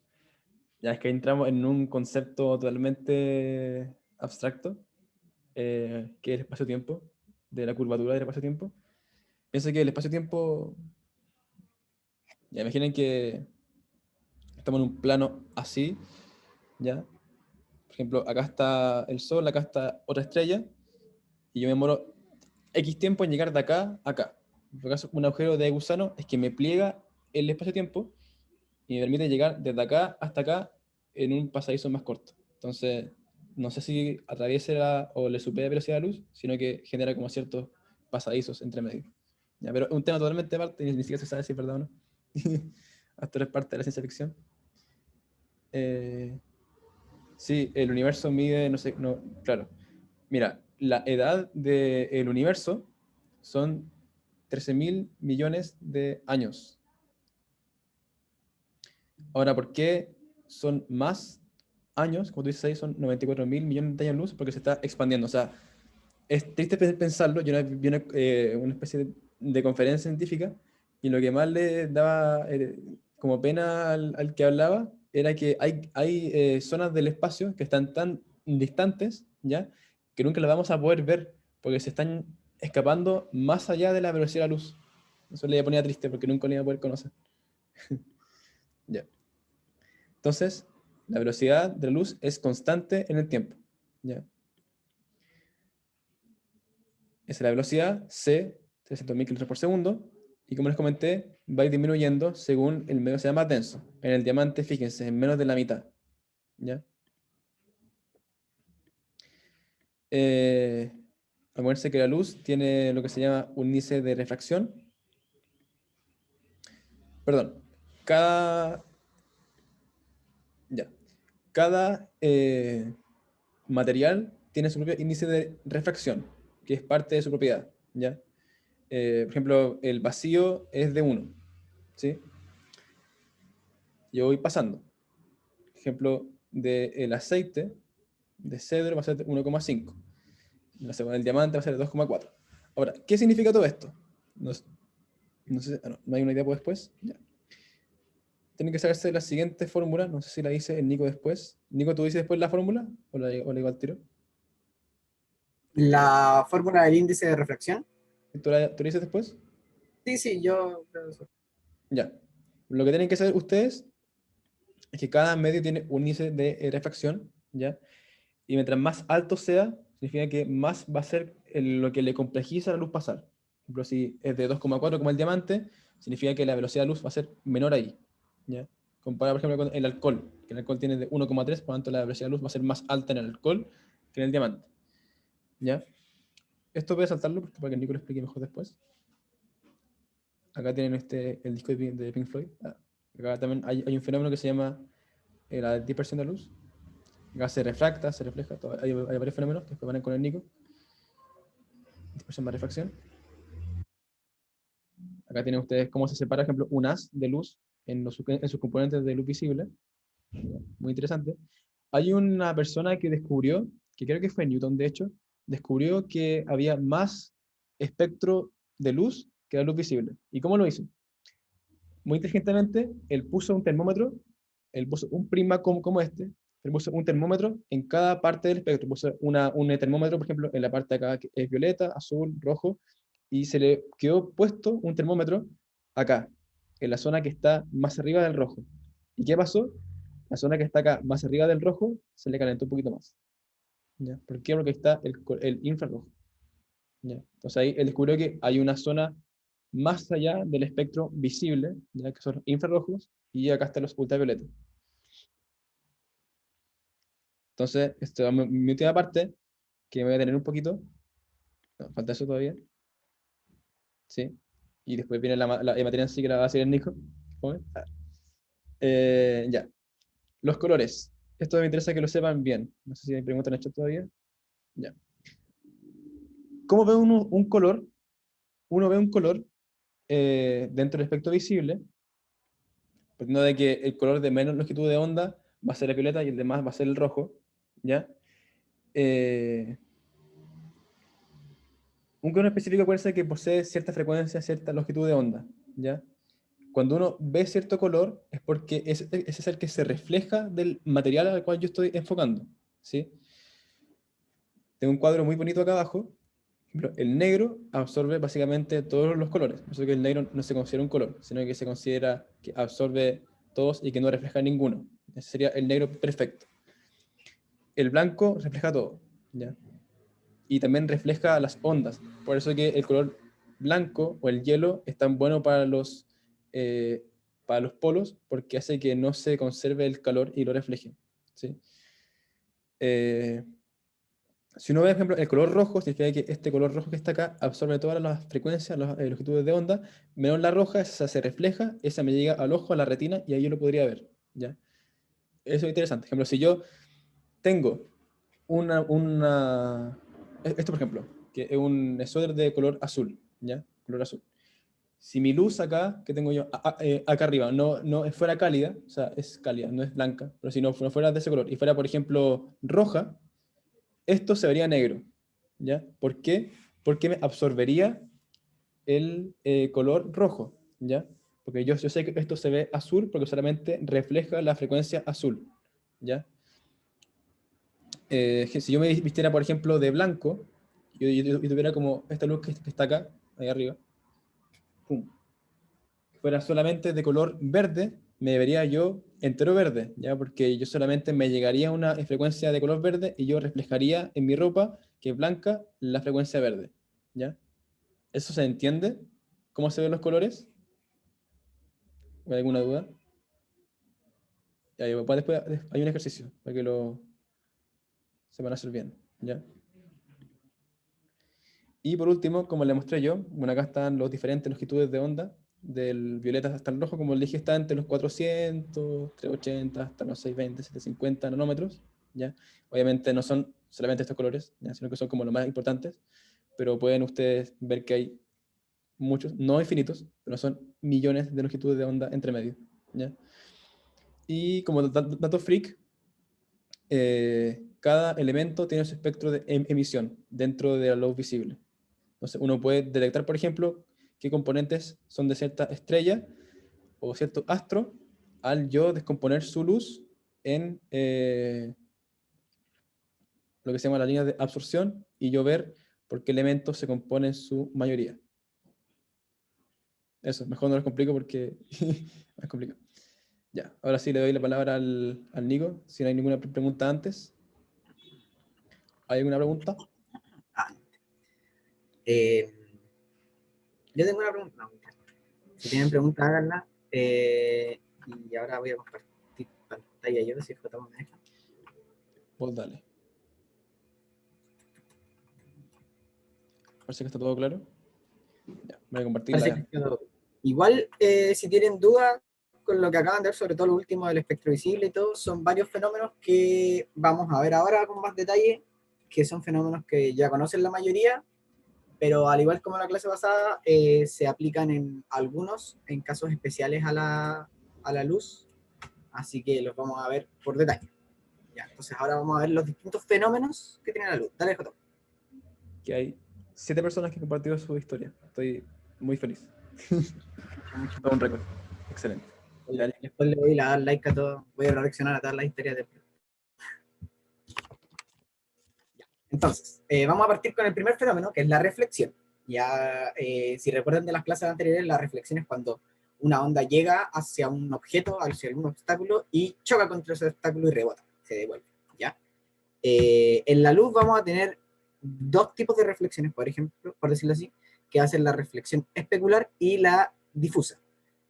Speaker 1: Ya es que entramos en un concepto totalmente abstracto, que es el espacio-tiempo, de la curvatura del espacio-tiempo. Piensa que el espacio-tiempo, ya imaginen que estamos en un plano así, ¿ya? Por ejemplo, acá está el Sol, acá está otra estrella, y yo me demoro X tiempo en llegar de acá a acá. En este caso, un agujero de gusano es que me pliega el espacio-tiempo y me permite llegar desde acá hasta acá en un pasadizo más corto. Entonces, no sé si atraviesa o le supera velocidad a la luz, sino que genera como ciertos pasadizos entre medio. Ya, pero es un tema totalmente aparte, ni siquiera se sabe si es verdad o no. Hasta ahora es parte de la ciencia ficción. Eh, sí, el universo mide, no sé, no, claro. Mira, la edad del universo son 13.000 millones de años. Ahora, ¿por qué son más años? Como tú dices ahí, son 94.000 millones de años luz, porque se está expandiendo. O sea, es triste pensarlo. Yo vi una especie de conferencia científica y lo que más le daba como pena al que hablaba era que hay zonas del espacio que están tan distantes, ¿ya? Que nunca las vamos a poder ver porque se están escapando más allá de la velocidad de la luz. Eso le ponía triste porque nunca lo iba a poder conocer. Ya. Entonces, la velocidad de la luz es constante en el tiempo. ¿Ya? Esa es la velocidad, c, 300.000 kilómetros por segundo, y como les comenté, va a ir disminuyendo según el medio sea más denso. En el diamante, fíjense, en menos de la mitad. ¿Ya? Eh, Acuérdense que la luz tiene lo que se llama un índice de refracción. Perdón, cada, ya, cada material tiene su propio índice de refracción, que es parte de su propiedad. ¿Ya? Por ejemplo, el vacío es de 1, ¿sí? Yo voy pasando. Ejemplo, del aceite de cedro va a ser 1,5. La segunda del diamante va a ser 2,4. Ahora, ¿qué significa todo esto? No sé, no hay una idea por después. Ya. Tienen que saberse la siguiente fórmula. No sé si la dice el Nico después. Nico, ¿tú dices después la fórmula? ¿O la digo al tiro?
Speaker 3: La fórmula del índice de reflexión.
Speaker 1: ¿Tú la dices después?
Speaker 3: Sí, sí, yo creo eso.
Speaker 1: Ya. Lo que tienen que saber ustedes es que cada medio tiene un índice de refracción, ¿ya? Y mientras más alto sea, significa que más va a ser lo que le complejiza la luz pasar. Por ejemplo, si es de 2,4 como el diamante, significa que la velocidad de luz va a ser menor ahí. ¿Ya? Comparado, por ejemplo, con el alcohol, que el alcohol tiene de 1,3, por lo tanto la velocidad de luz va a ser más alta en el alcohol que en el diamante. ¿Ya? Esto voy a saltarlo para que Nico lo explique mejor después. Acá tienen el disco de Pink Floyd. Acá también hay un fenómeno que se llama la dispersión de luz. Acá se refracta, se refleja, hay varios fenómenos que después van a ir con el Nico. Dispersión más refracción. Acá tienen ustedes cómo se separa, por ejemplo, un haz de luz en sus componentes de luz visible. Muy interesante. Hay una persona que descubrió, que creo que fue Newton de hecho, descubrió que había más espectro de luz que la luz visible. ¿Y cómo lo hizo? Muy inteligentemente, él puso un termómetro, él puso un prisma como este, pero puse un termómetro en cada parte del espectro. Puse un termómetro, por ejemplo, en la parte de acá que es violeta, azul, rojo, y se le quedó puesto un termómetro acá, en la zona que está más arriba del rojo. ¿Y qué pasó? La zona que está acá más arriba del rojo se le calentó un poquito más. ¿Ya? ¿Por qué? Porque está el infrarrojo. ¿Ya? Entonces ahí él descubrió que hay una zona más allá del espectro visible, ¿ya? Que son los infrarrojos, y acá están los ultravioletas. Entonces, esto es mi última parte, que me voy a tener un poquito. No, falta eso todavía. Sí. Y después viene la materia en sí que la va a hacer el Nico. Joven. Ya. Los colores. Esto me interesa que lo sepan bien. No sé si me preguntan esto todavía. Ya. ¿Cómo ve uno un color? Uno ve un color dentro del espectro visible, partiendo de que el color de menos longitud de onda va a ser el violeta y el de más va a ser el rojo. ¿Ya? Eh, un color específico puede ser que posee cierta frecuencia, cierta longitud de onda. ¿Ya? Cuando uno ve cierto color es porque ese es el que se refleja del material al cual yo estoy enfocando. ¿Sí? Tengo un cuadro muy bonito acá abajo. Por ejemplo, el negro absorbe básicamente todos los colores. Por eso que el negro no se considera un color, sino que se considera que absorbe todos y que no refleja ninguno. Ese sería el negro perfecto. El blanco refleja todo, ¿ya? Y también refleja las ondas. Por eso que el color blanco o el hielo es tan bueno para los polos, porque hace que no se conserve el calor y lo refleje. ¿Sí? Eh, si uno ve, por ejemplo, el color rojo, significa que este color rojo que está acá absorbe todas las frecuencias, las longitudes de onda, menos la roja, esa se refleja, esa me llega al ojo, a la retina, y ahí yo lo podría ver. ¿Ya? Eso es interesante. Por ejemplo, si yo tengo esto, por ejemplo, que es un suéter de color azul, ¿ya? Color azul. Si mi luz acá, que tengo yo, acá arriba, no fuera cálida, o sea, es cálida, no es blanca, pero si no fuera de ese color, y fuera, por ejemplo, roja, esto se vería negro, ¿ya? ¿Por qué? Porque me absorbería el color rojo, ¿ya? Porque yo sé que esto se ve azul porque solamente refleja la frecuencia azul, ¿ya? Si yo me vistiera, por ejemplo, de blanco, y tuviera como esta luz que está acá, ahí arriba, pum, fuera solamente de color verde, me vería yo entero verde, ¿ya? Porque yo solamente me llegaría una frecuencia de color verde y yo reflejaría en mi ropa, que es blanca, la frecuencia verde, ¿ya? ¿Eso se entiende? ¿Cómo se ven los colores? ¿Hay alguna duda? Ya, después hay un ejercicio para que lo sepan hacer bien, ¿ya? Y por último, como le mostré yo, bueno, acá están las diferentes longitudes de onda, del violeta hasta el rojo, como le dije, está entre los 400, 380, hasta los 620, 750 nanómetros, ¿ya? Obviamente no son solamente estos colores, ¿ya? Sino que son como los más importantes, pero pueden ustedes ver que hay muchos, no infinitos, pero son millones de longitudes de onda entre medio, ¿ya? Y como dato freak, cada elemento tiene su espectro de emisión dentro de la luz visible. Entonces uno puede detectar, por ejemplo, qué componentes son de cierta estrella o cierto astro al yo descomponer su luz en lo que se llama la línea de absorción y yo ver por qué elementos se compone en su mayoría. Eso, mejor no lo explico porque es complicado. Ya, ahora sí le doy la palabra al Nico, si no hay ninguna pregunta antes. ¿Hay alguna pregunta?
Speaker 3: Ah, eh, yo tengo una pregunta. No, si tienen preguntas, háganla. Y ahora voy a compartir pantalla yo, si J me deja.
Speaker 1: Vos dale. Parece que está todo claro. Ya, voy a compartirla
Speaker 3: Parece
Speaker 1: acá.
Speaker 3: que quedó. Igual, si tienen dudas con lo que acaban de ver, sobre todo lo último del espectro visible y todo, son varios fenómenos que vamos a ver ahora con más detalle, que son fenómenos que ya conocen la mayoría, pero al igual como en la clase pasada, se aplican en algunos, en casos especiales a la luz, así que los vamos a ver por detalle. Ya, entonces ahora vamos a ver los distintos fenómenos que tiene la luz. Dale, Joto.
Speaker 1: Que hay 7 personas que han compartido su historia. Estoy muy feliz. Todo un récord. Excelente. Ya,
Speaker 3: Después le voy a dar like a todo, voy a reaccionar a todas las historias de Entonces, vamos a partir con el primer fenómeno, que es la reflexión. Ya, si recuerdan de las clases anteriores, la reflexión es cuando una onda llega hacia un objeto, hacia algún obstáculo, y choca contra ese obstáculo y rebota, se devuelve, ¿ya? En la luz vamos a tener dos tipos de reflexiones, por ejemplo, por decirlo así, que hacen la reflexión especular y la difusa.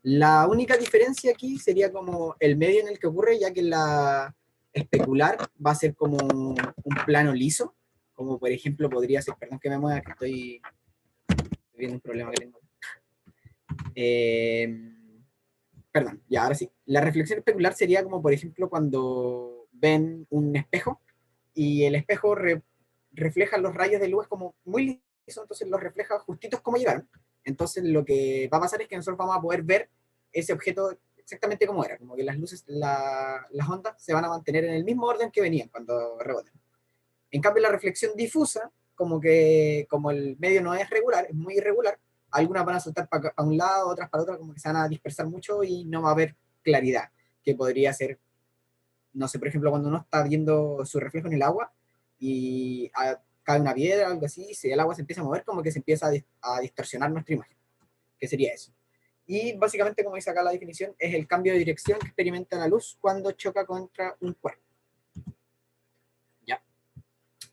Speaker 3: La única diferencia aquí sería como el medio en el que ocurre, ya que la especular va a ser como un plano liso, como por ejemplo podría ser, perdón que me mueva, que estoy viendo un problema que tengo. Perdón, ya ahora sí. La reflexión especular sería como por ejemplo cuando ven un espejo y el espejo refleja los rayos de luz como muy liso, entonces los refleja justitos como llegaron. Entonces lo que va a pasar es que nosotros vamos a poder ver ese objeto exactamente como era, como que las luces, las ondas se van a mantener en el mismo orden que venían cuando rebotan. En cambio la reflexión difusa, como que como el medio no es regular, es muy irregular, algunas van a saltar para un lado, otras para otro, como que se van a dispersar mucho y no va a haber claridad, que podría ser, no sé, por ejemplo, cuando uno está viendo su reflejo en el agua y cae una piedra o algo así, si el agua se empieza a mover, como que se empieza a distorsionar nuestra imagen, que sería eso. Y básicamente, como dice acá la definición, es el cambio de dirección que experimenta la luz cuando choca contra un cuerpo. ¿Ya?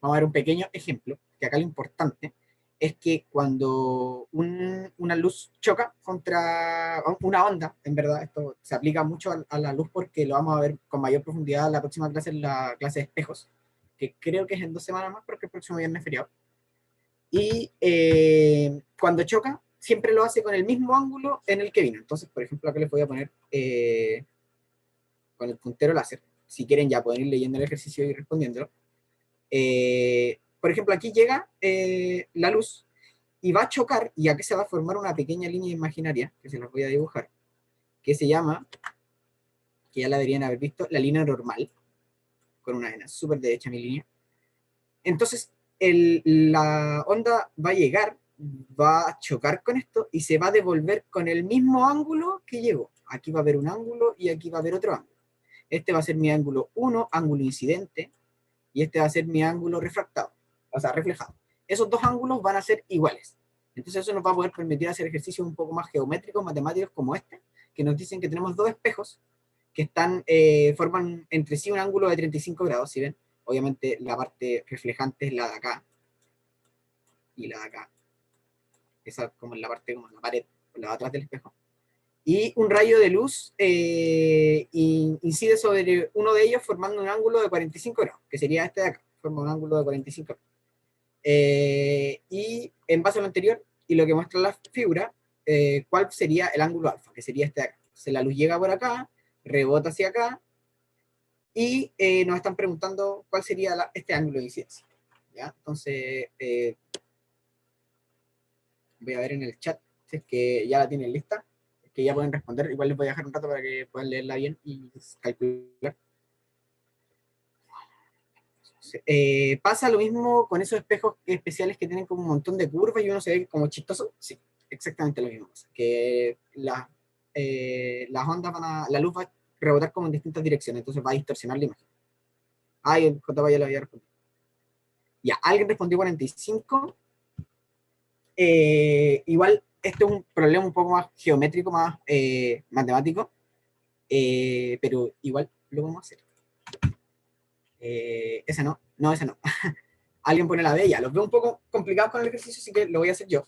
Speaker 3: Vamos a ver un pequeño ejemplo, que acá lo importante es que cuando una luz choca contra una onda, en verdad esto se aplica mucho a la luz porque lo vamos a ver con mayor profundidad en la próxima clase, en la clase de espejos, que creo que es en 2 semanas más porque el próximo viernes es feriado. Y cuando choca, siempre lo hace con el mismo ángulo en el que vino. Entonces, por ejemplo, acá les voy a poner con el puntero láser. Si quieren ya pueden ir leyendo el ejercicio y respondiéndolo. Por ejemplo, aquí llega la luz y va a chocar, y aquí se va a formar una pequeña línea imaginaria, que se las voy a dibujar, que se llama, que ya la deberían haber visto, la línea normal, con una N, súper derecha mi línea. Entonces, la onda va a llegar, va a chocar con esto, y se va a devolver con el mismo ángulo que llegó. Aquí va a haber un ángulo, y aquí va a haber otro ángulo. Este va a ser mi ángulo 1, ángulo incidente, y este va a ser mi ángulo refractado, o sea, reflejado. Esos dos ángulos van a ser iguales. Entonces eso nos va a poder permitir hacer ejercicios un poco más geométricos, matemáticos como este, que nos dicen que tenemos dos espejos que forman entre sí un ángulo de 35 grados, ¿sí ven? Obviamente la parte reflejante es la de acá y la de acá. Esa como en la parte, como en la pared, la de atrás del espejo. Y un rayo de luz incide sobre uno de ellos formando un ángulo de 45 grados, que sería este de acá, forma un ángulo de 45 grados. Y en base a lo anterior y lo que muestra la figura, cuál sería el ángulo alfa, que sería este de acá. Entonces la luz llega por acá, rebota hacia acá, y nos están preguntando cuál sería este ángulo de incidencia. ¿Ya? Entonces, voy a ver en el chat si es que ya la tienen lista, que ya pueden responder. Igual les voy a dejar un rato para que puedan leerla bien y calcular. ¿Pasa lo mismo con esos espejos especiales que tienen como un montón de curvas y uno se ve como chistoso? Sí, exactamente lo mismo pasa. Que las ondas la luz va a rebotar como en distintas direcciones, entonces va a distorsionar la imagen. Ay, el JP ya lo había respondido. Ya, alguien respondió 45. Igual, este es un problema un poco más geométrico, más matemático, pero igual lo vamos a hacer. Ese no, ese no. Alguien pone la B, ya, los veo un poco complicados con el ejercicio, así que lo voy a hacer yo.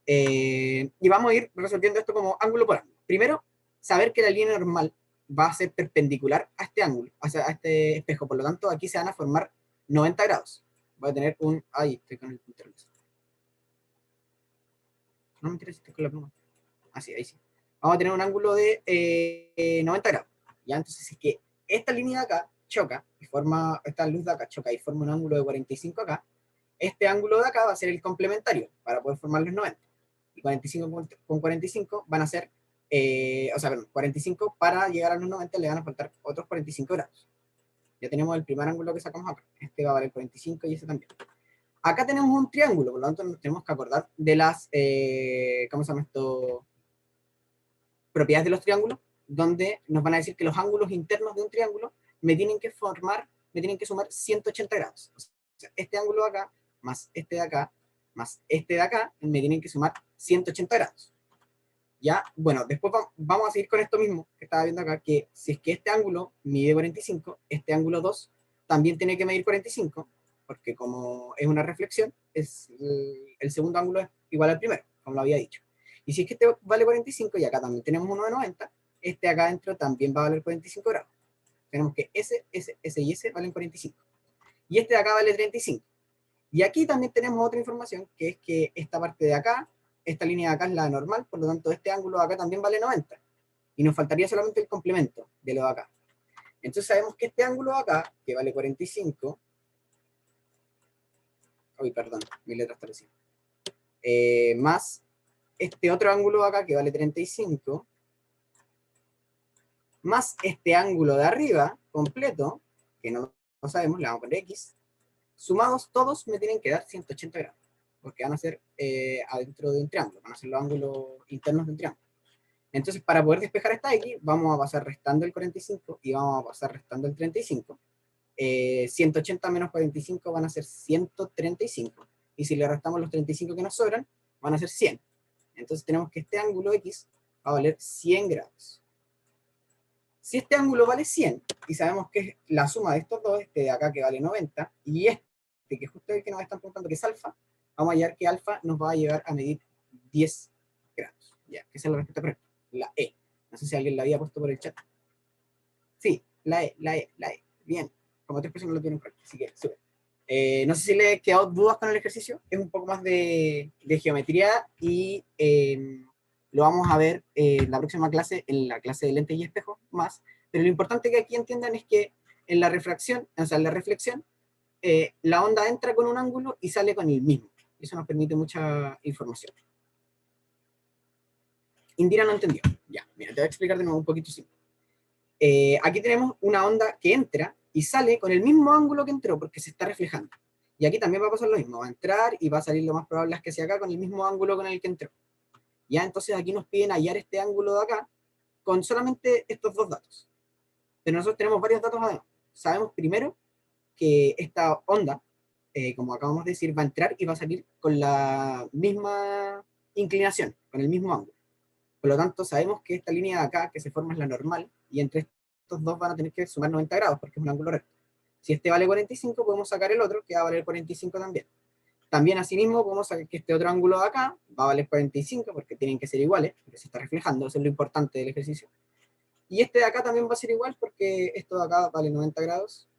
Speaker 3: Y vamos a ir resolviendo esto como ángulo por ángulo. Primero, saber que la línea normal va a ser perpendicular a este ángulo, o sea, a este espejo, por lo tanto, aquí se van a formar 90 grados. Voy a tener un... Ahí, estoy con el puntero. No me interesa, estoy con la pluma. Así, ahí sí. Vamos a tener un ángulo de 90 grados. ¿Ya? Entonces, es que esta línea de acá choca, y forma, esta luz de acá choca y forma un ángulo de 45 acá, este ángulo de acá va a ser el complementario para poder formar los 90. Y 45 con 45 van a ser, o sea, perdón, 45 para llegar a los 90 le van a faltar otros 45 grados. Ya tenemos el primer ángulo que sacamos acá. Este va a valer 45 y este también. Acá tenemos un triángulo, por lo tanto nos tenemos que acordar de las, ¿cómo se llama esto? Propiedades de los triángulos, donde nos van a decir que los ángulos internos de un triángulo me tienen que sumar 180 grados. O sea, este ángulo de acá, más este de acá, más este de acá, me tienen que sumar 180 grados. Ya, bueno, después vamos a seguir con esto mismo que estaba viendo acá, que si es que este ángulo mide 45, este ángulo 2 también tiene que medir 45, porque como es una reflexión, el segundo ángulo es igual al primero, como lo había dicho. Y si es que este vale 45 y acá también tenemos uno de 90, este acá adentro también va a valer 45 grados. Tenemos que ese y ese valen 45. Y este de acá vale 35. Y aquí también tenemos otra información, que es que esta parte de acá, esta línea de acá es la normal, por lo tanto este ángulo de acá también vale 90. Y nos faltaría solamente el complemento de lo de acá. Entonces sabemos que este ángulo de acá, que vale 45, perdón, mi letra está recién, más este otro ángulo de acá, que vale 35, más este ángulo de arriba, completo, que no sabemos, le vamos a poner X, sumados todos me tienen que dar 180 grados, porque van a ser adentro de un triángulo, van a ser los ángulos internos del triángulo. Entonces, para poder despejar esta X, vamos a pasar restando el 45 y vamos a pasar restando el 35. 180 menos 45 van a ser 135. Y si le restamos los 35 que nos sobran, van a ser 100. Entonces tenemos que este ángulo X va a valer 100 grados. Si este ángulo vale 100, y sabemos que es la suma de estos dos, este de acá que vale 90, y este que justo el que nos están preguntando que es alfa, vamos a hallar que alfa nos va a llegar a medir 10 grados. Ya, que esa es la respuesta correcta, la E. No sé si alguien la había puesto por el chat. Sí, la E. Bien, como 3 personas lo tienen correcto, así que sube. No sé si le quedado dudas con el ejercicio, es un poco más de geometría y lo vamos a ver en la próxima clase, en la clase de lentes y espejos más, pero lo importante que aquí entiendan es que en la refracción, o sea, en la reflexión, la onda entra con un ángulo y sale con el mismo. Eso nos permite mucha información. Indira no entendió. Ya, mira, te voy a explicar de nuevo un poquito simple. Aquí tenemos una onda que entra y sale con el mismo ángulo que entró porque se está reflejando. Y aquí también va a pasar lo mismo, va a entrar y va a salir lo más probable es que sea acá con el mismo ángulo con el que entró. Ya, entonces aquí nos piden hallar este ángulo de acá con solamente estos dos datos. Pero nosotros tenemos varios datos además. Sabemos primero que esta onda, como acabamos de decir, va a entrar y va a salir con la misma inclinación, con el mismo ángulo. Por lo tanto, sabemos que esta línea de acá, que se forma es la normal, y entre estos dos van a tener que sumar 90 grados, porque es un ángulo recto. Si este vale 45, podemos sacar el otro, que va a valer 45 también. También, asimismo, podemos sacar que este otro ángulo de acá va a valer 45, porque tienen que ser iguales, porque se está reflejando, eso es lo importante del ejercicio. Y este de acá también va a ser igual, porque esto de acá vale 90 grados.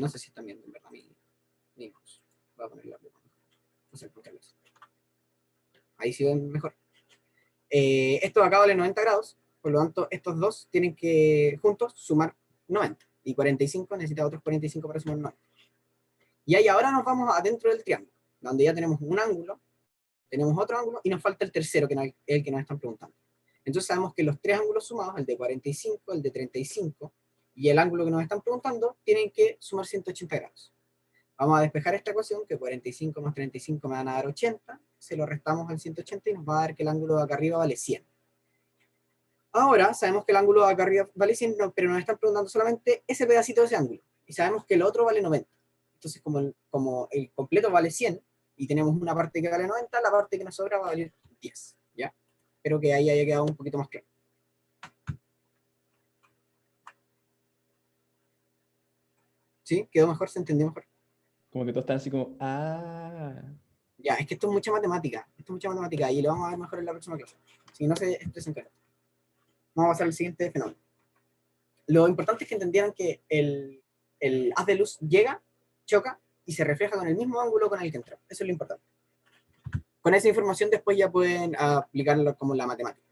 Speaker 3: No sé si están viendo, en verdad, mi mouse. Voy a poner la pluma. No sé por qué. Ahí sí ven mejor. Esto de acá vale 90 grados, por lo tanto estos dos tienen que juntos sumar 90, y 45 necesita otros 45 para sumar 90. Y ahí ahora nos vamos adentro del triángulo, donde ya tenemos un ángulo, tenemos otro ángulo, y nos falta el tercero, que es el que nos están preguntando. Entonces sabemos que los tres ángulos sumados, el de 45, el de 35, y el ángulo que nos están preguntando, tienen que sumar 180 grados. Vamos a despejar esta ecuación, que 45 más 35 me van a dar 80, se lo restamos al 180 y nos va a dar que el ángulo de acá arriba vale 100. Ahora sabemos que el ángulo de acá arriba vale 100, pero nos están preguntando solamente ese pedacito de ese ángulo, y sabemos que el otro vale 90. Entonces, como el completo vale 100, y tenemos una parte que vale 90, la parte que nos sobra va a valer 10, ¿ya? Espero que ahí haya quedado un poquito más claro. ¿Sí? ¿Quedó mejor? ¿Se entendió mejor?
Speaker 1: Como que todos están así como, ah.
Speaker 3: Ya, es que esto es mucha matemática, y lo vamos a ver mejor en la próxima clase. Si no se estresen con esto. Vamos a pasar al siguiente fenómeno. Lo importante es que entendieran que el haz de luz llega, choca y se refleja con el mismo ángulo con el que entró. Eso es lo importante. Con esa información después ya pueden aplicarlo como la matemática.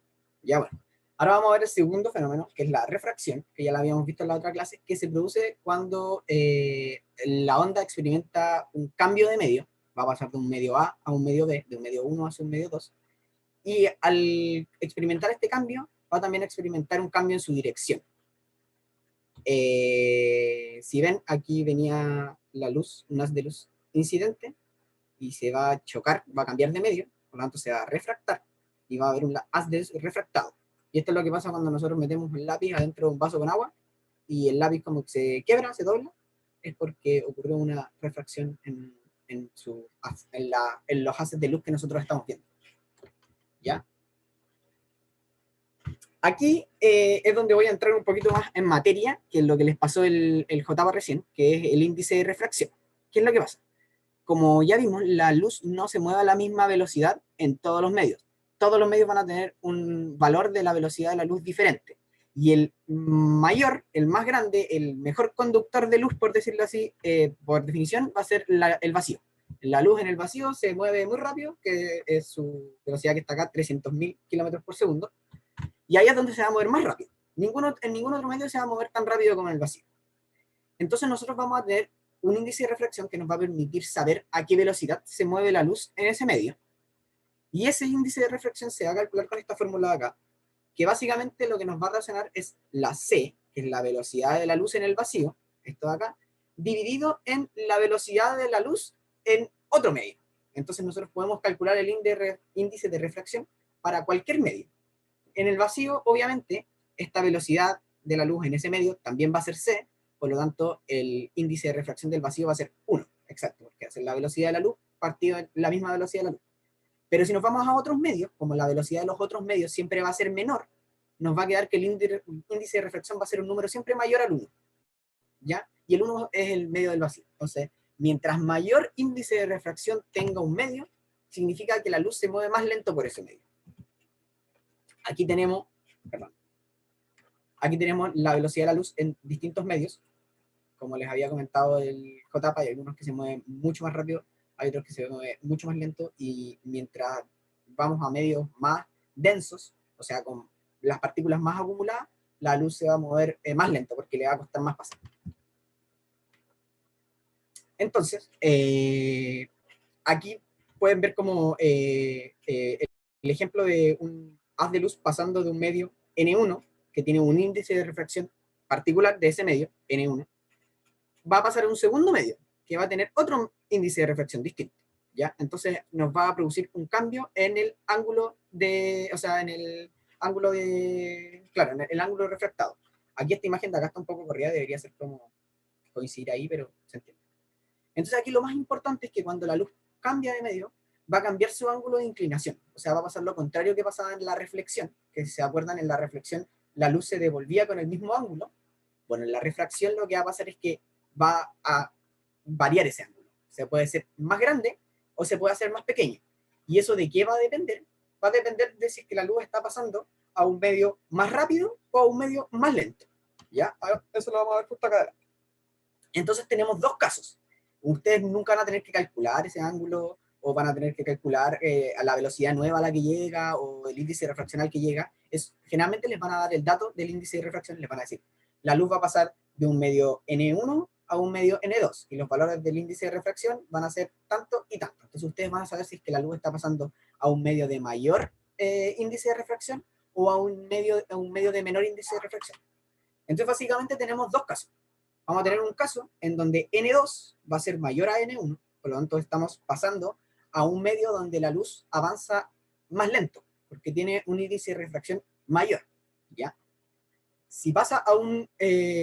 Speaker 3: Ya bueno. Ahora vamos a ver el segundo fenómeno, que es la refracción, que ya la habíamos visto en la otra clase, que se produce cuando la onda experimenta un cambio de medio. Va a pasar de un medio A a un medio B, de un medio 1 hacia un medio 2. Y al experimentar este cambio, va también a experimentar un cambio en su dirección. Si ven, aquí venía la luz, un haz de luz incidente, y se va a chocar, va a cambiar de medio, por lo tanto se va a refractar, y va a haber un haz de luz refractado. Y esto es lo que pasa cuando nosotros metemos el lápiz adentro de un vaso con agua, y el lápiz como que se quiebra, se dobla, es porque ocurrió una refracción en los haces de luz que nosotros estamos viendo. ¿Ya? Aquí es donde voy a entrar un poquito más en materia, que es lo que les pasó el JP recién, que es el índice de refracción. ¿Qué es lo que pasa? Como ya vimos, la luz no se mueve a la misma velocidad en todos los medios. Todos los medios van a tener un valor de la velocidad de la luz diferente. Y el mayor, el más grande, el mejor conductor de luz, por decirlo así, por definición, va a ser el vacío. La luz en el vacío se mueve muy rápido, que es su velocidad que está acá, 300.000 kilómetros por segundo. Y ahí es donde se va a mover más rápido. En ningún otro medio se va a mover tan rápido como en el vacío. Entonces nosotros vamos a tener un índice de refracción que nos va a permitir saber a qué velocidad se mueve la luz en ese medio. Y ese índice de refracción se va a calcular con esta fórmula de acá, que básicamente lo que nos va a relacionar es la C, que es la velocidad de la luz en el vacío, esto de acá, dividido en la velocidad de la luz en otro medio. Entonces nosotros podemos calcular el índice de refracción para cualquier medio. En el vacío, obviamente, esta velocidad de la luz en ese medio también va a ser C, por lo tanto, el índice de refracción del vacío va a ser 1, exacto, porque es la velocidad de la luz partido en la misma velocidad de la luz. Pero si nos vamos a otros medios, como la velocidad de los otros medios siempre va a ser menor, nos va a quedar que el índice de refracción va a ser un número siempre mayor al 1, ¿ya? Y el 1 es el medio del vacío. Entonces, mientras mayor índice de refracción tenga un medio, significa que la luz se mueve más lento por ese medio. Aquí tenemos la velocidad de la luz en distintos medios. Como les había comentado el JP, hay algunos que se mueven mucho más rápido, hay otros que se mueven mucho más lento, y mientras vamos a medios más densos, o sea, con las partículas más acumuladas, la luz se va a mover más lento porque le va a costar más pasar. Entonces, aquí pueden ver como el ejemplo de un haz de luz pasando de un medio N1, que tiene un índice de refracción particular de ese medio, N1, va a pasar a un segundo medio, que va a tener otro índice de refracción distinto, ¿ya? Entonces nos va a producir un cambio en el ángulo de, o sea, en el ángulo de, claro, en el ángulo refractado. Aquí esta imagen de acá está un poco corrida, debería ser como coincidir ahí, pero se entiende. Entonces aquí lo más importante es que cuando la luz cambia de medio, va a cambiar su ángulo de inclinación, o sea, va a pasar lo contrario que pasaba en la reflexión, que si se acuerdan, en la reflexión la luz se devolvía con el mismo ángulo. Bueno, en la refracción lo que va a pasar es que va a variar ese ángulo. Se puede ser más grande o se puede hacer más pequeño. ¿Y eso de qué va a depender? Va a depender de si es que la luz está pasando a un medio más rápido o a un medio más lento. ¿Ya? Eso lo vamos a ver justo acá. Entonces tenemos dos casos. Ustedes nunca van a tener que calcular ese ángulo, o van a tener que calcular a la velocidad nueva a la que llega, o el índice de refracción al que llega. Generalmente les van a dar el dato del índice de refracción, les van a decir, la luz va a pasar de un medio N1 a un medio N2, y los valores del índice de refracción van a ser tanto y tanto. Entonces ustedes van a saber si es que la luz está pasando a un medio de mayor índice de refracción o a un medio de menor índice de refracción. Entonces básicamente tenemos dos casos. Vamos a tener un caso en donde N2 va a ser mayor a N1, por lo tanto estamos pasando a un medio donde la luz avanza más lento, porque tiene un índice de refracción mayor, ¿ya? Si pasa a un,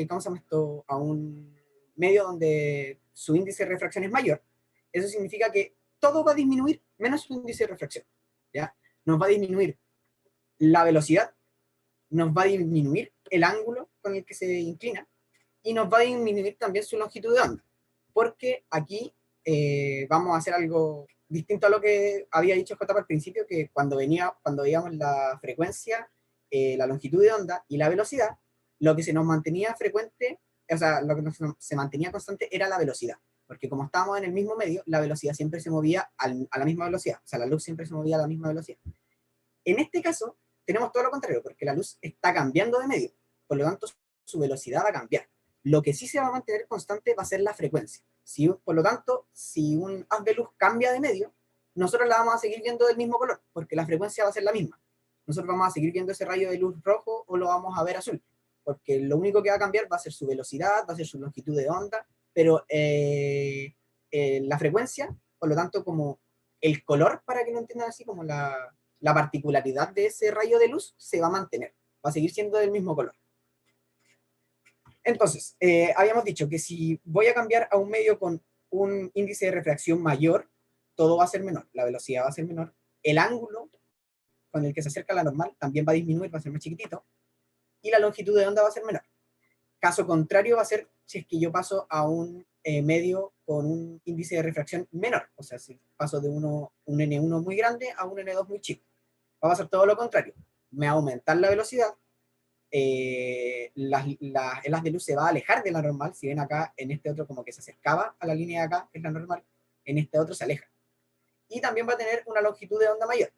Speaker 3: ¿cómo se llama esto? A un medio donde su índice de refracción es mayor, eso significa que todo va a disminuir menos su índice de refracción, ¿ya? Nos va a disminuir la velocidad, nos va a disminuir el ángulo con el que se inclina, y nos va a disminuir también su longitud de onda, porque aquí vamos a hacer algo distinto a lo que había dicho JP al principio, que cuando veíamos la frecuencia, la longitud de onda y la velocidad, lo que se nos mantenía frecuente, o sea, lo que se mantenía constante era la velocidad, porque como estábamos en el mismo medio, la velocidad siempre se movía a la misma velocidad, o sea, la luz siempre se movía a la misma velocidad. En este caso, tenemos todo lo contrario, porque la luz está cambiando de medio, por lo tanto, su velocidad va a cambiar. Lo que sí se va a mantener constante va a ser la frecuencia. Por lo tanto, si un haz de luz cambia de medio, nosotros la vamos a seguir viendo del mismo color, porque la frecuencia va a ser la misma. Nosotros vamos a seguir viendo ese rayo de luz rojo o lo vamos a ver azul, porque lo único que va a cambiar va a ser su velocidad, va a ser su longitud de onda, pero la frecuencia, por lo tanto, como el color, para que lo entiendan así, como la particularidad de ese rayo de luz, se va a mantener, va a seguir siendo del mismo color. Entonces, habíamos dicho que si voy a cambiar a un medio con un índice de refracción mayor, todo va a ser menor, la velocidad va a ser menor, el ángulo con el que se acerca a la normal también va a disminuir, va a ser más chiquitito, y la longitud de onda va a ser menor. Caso contrario va a ser si es que yo paso a un medio con un índice de refracción menor, o sea, si paso de un N1 muy grande a un N2 muy chico. Va a pasar todo lo contrario, me va a aumentar la velocidad, el haz de luz se va a alejar de la normal, si ven acá en este otro como que se acercaba a la línea de acá, que es la normal, en este otro se aleja. Y también va a tener una longitud de onda mayor.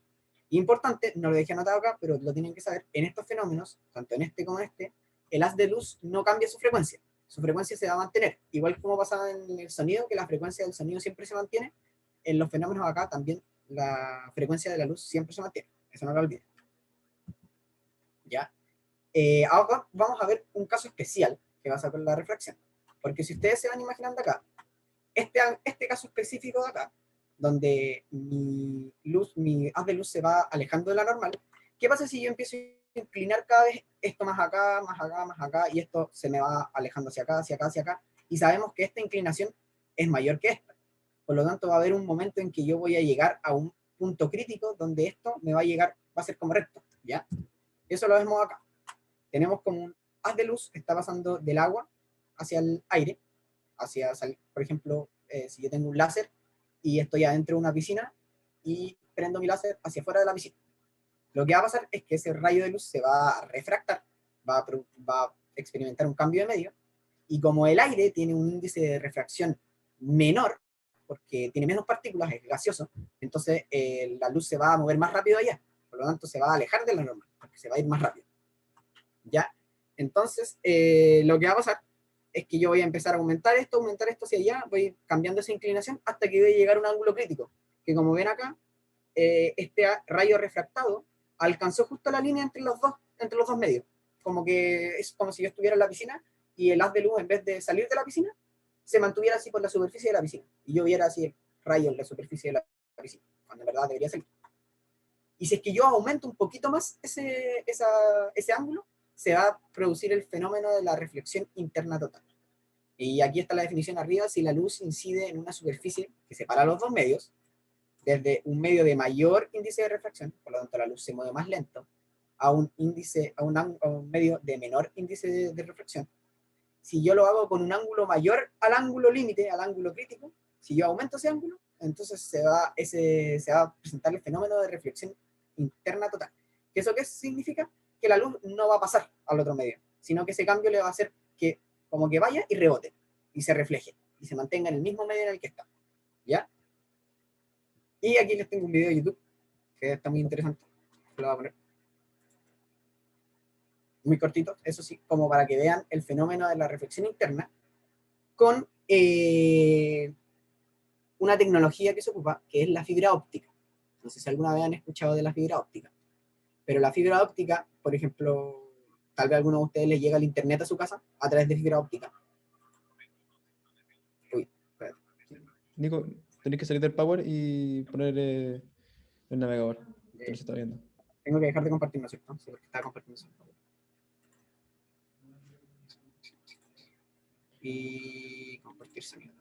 Speaker 3: Importante, no lo dejé anotado acá, pero lo tienen que saber, en estos fenómenos, tanto en este como en este, el haz de luz no cambia su frecuencia se va a mantener, igual como pasa en el sonido, que la frecuencia del sonido siempre se mantiene, en los fenómenos acá también la frecuencia de la luz siempre se mantiene, eso no lo olviden. ¿Ya? Ahora vamos a ver un caso especial que va a ser con la refracción, porque si ustedes se van imaginando acá, este caso específico de acá, donde mi haz de luz se va alejando de la normal, ¿qué pasa si yo empiezo a inclinar cada vez esto más acá, más acá, más acá, y esto se me va alejando hacia acá, hacia acá, hacia acá, y sabemos que esta inclinación es mayor que esta? Por lo tanto, va a haber un momento en que yo voy a llegar a un punto crítico donde esto me va a llegar, va a ser como recto, ¿ya? Eso lo vemos acá. Tenemos como un haz de luz que está pasando del agua hacia el aire, hacia, por ejemplo, si yo tengo un láser y estoy adentro de una piscina y prendo mi láser hacia afuera de la piscina. Lo que va a pasar es que ese rayo de luz se va a refractar, va a experimentar un cambio de medio, y como el aire tiene un índice de refracción menor, porque tiene menos partículas, es gaseoso, entonces la luz se va a mover más rápido allá, por lo tanto se va a alejar de la normal, porque se va a ir más rápido. ¿Ya? Entonces, lo que va a pasar es que yo voy a empezar a aumentar esto hacia allá, voy cambiando esa inclinación hasta que voy a llegar a un ángulo crítico, que como ven acá, este rayo refractado alcanzó justo la línea entre los dos medios, como que es como si yo estuviera en la piscina y el haz de luz, en vez de salir de la piscina, se mantuviera así por la superficie de la piscina, y yo viera así el rayo en la superficie de la piscina, cuando en verdad debería salir. Y si es que yo aumento un poquito más ese ángulo, se va a producir el fenómeno de la reflexión interna total. Y aquí está la definición arriba: si la luz incide en una superficie que separa los dos medios, desde un medio de mayor índice de refracción, por lo tanto la luz se mueve más lento, a un medio de menor índice de refracción. Si yo lo hago con un ángulo mayor al ángulo límite, al ángulo crítico, si yo aumento ese ángulo, entonces se va a presentar el fenómeno de reflexión interna total. ¿Eso qué significa? Que la luz no va a pasar al otro medio, sino que ese cambio le va a hacer que como que vaya y rebote, y se refleje, y se mantenga en el mismo medio en el que está. ¿Ya? Y aquí les tengo un video de YouTube, que está muy interesante, lo voy a poner. Muy cortito, eso sí, como para que vean el fenómeno de la reflexión interna con una tecnología que se ocupa, que es la fibra óptica. No sé si alguna vez han escuchado de la fibra óptica, pero la fibra óptica, por ejemplo, tal vez a alguno de ustedes les llega el internet a su casa a través de fibra óptica. Uy, espérate.
Speaker 1: Nico, tenés que salir del Power y poner el navegador, que no se está viendo.
Speaker 3: Tengo que dejar de compartir, ¿no es cierto? Sí, porque estaba compartiendo eso. Y compartir sonido.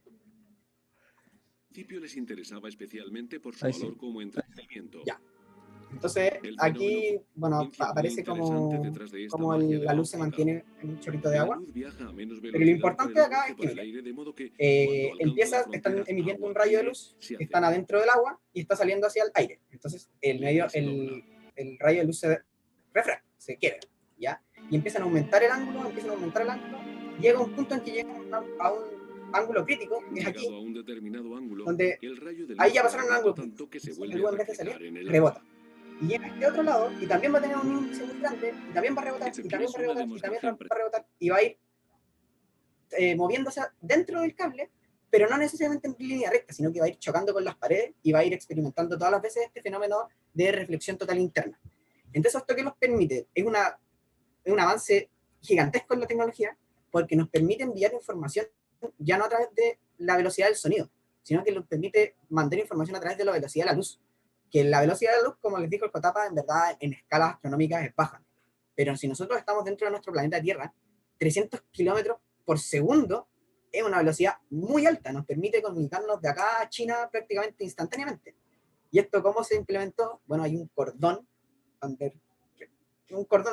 Speaker 4: Al principio les interesaba especialmente por su
Speaker 1: Ahí sí.
Speaker 4: valor como entretenimiento.
Speaker 3: Ya. Entonces, aquí, bueno, aparece como la luz se mantiene en un chorrito de agua. Pero lo importante de acá es que, mira, están emitiendo un rayo de luz, están adentro del agua y está saliendo hacia el aire. Entonces, el rayo de luz se refracta, se quiebra, ¿ya? Y empiezan a aumentar el ángulo, llega un punto en que llegan a un ángulo crítico, que es aquí, donde ahí ya pasaron un ángulo crítico. El luz, en vez de salir, rebota. Y llega a este otro lado, y también va a tener un índice muy grande, y también va a rebotar, y también va a rebotar, y también va a rebotar, y va a ir moviéndose dentro del cable, pero no necesariamente en línea recta, sino que va a ir chocando con las paredes y va a ir experimentando todas las veces este fenómeno de reflexión total interna. Entonces, ¿esto qué nos permite? Es un avance gigantesco en la tecnología, porque nos permite enviar información ya no a través de la velocidad del sonido, sino que nos permite mandar información a través de la velocidad de la luz. Que la velocidad de la luz, como les dijo el Jotapa, en verdad en escalas astronómicas es baja. Pero si nosotros estamos dentro de nuestro planeta Tierra, 300 kilómetros por segundo es una velocidad muy alta, nos permite comunicarnos de acá a China prácticamente instantáneamente. ¿Y esto cómo se implementó? Bueno, hay un cordón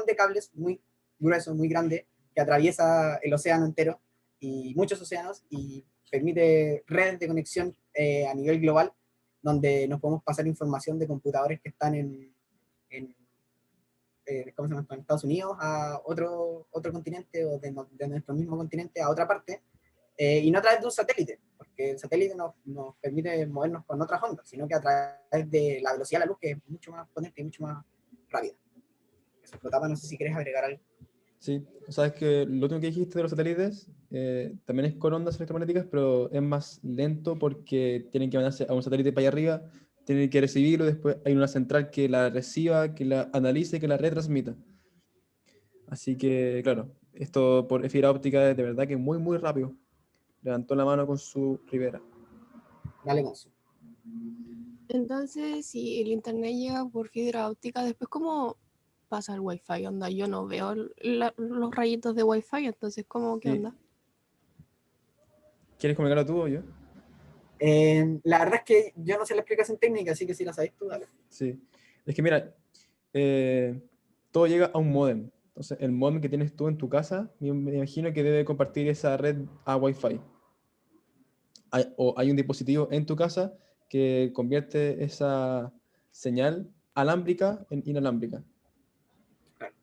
Speaker 3: de cables muy grueso, muy grande, que atraviesa el océano entero y muchos océanos y permite redes de conexión a nivel global, donde nos podemos pasar información de computadores que están en ¿cómo se llama? En Estados Unidos a otro continente o de nuestro mismo continente a otra parte, y no a través de un satélite, porque el satélite nos permite movernos con otras ondas, sino que a través de la velocidad de la luz, que es mucho más potente y mucho más rápida. Eso explotaba, no sé si quieres agregar algo.
Speaker 1: Sí, sabes que lo último que dijiste de los satélites también es con ondas electromagnéticas, pero es más lento porque tienen que mandarse a un satélite para allá arriba, tienen que recibirlo, después hay una central que la reciba, que la analice, que la retransmita. Así que, claro, esto por fibra óptica es de verdad que muy, muy rápido. Levantó la mano con su ribera.
Speaker 3: Dale con eso.
Speaker 5: Entonces, si el internet llega por fibra óptica, después ¿cómo pasa el wifi? Onda, yo no veo los rayitos de wifi, entonces ¿cómo qué
Speaker 1: Sí.
Speaker 5: onda?
Speaker 1: ¿Quieres comunicarlo tú o yo?
Speaker 3: La verdad es que yo no sé la explicación técnica, así que si la sabes tú, dale.
Speaker 1: Sí. Es que mira, todo llega a un módem. Entonces, el módem que tienes tú en tu casa, me imagino que debe compartir esa red a Wi-Fi. O hay un dispositivo en tu casa que convierte esa señal alámbrica en inalámbrica.
Speaker 3: Claro.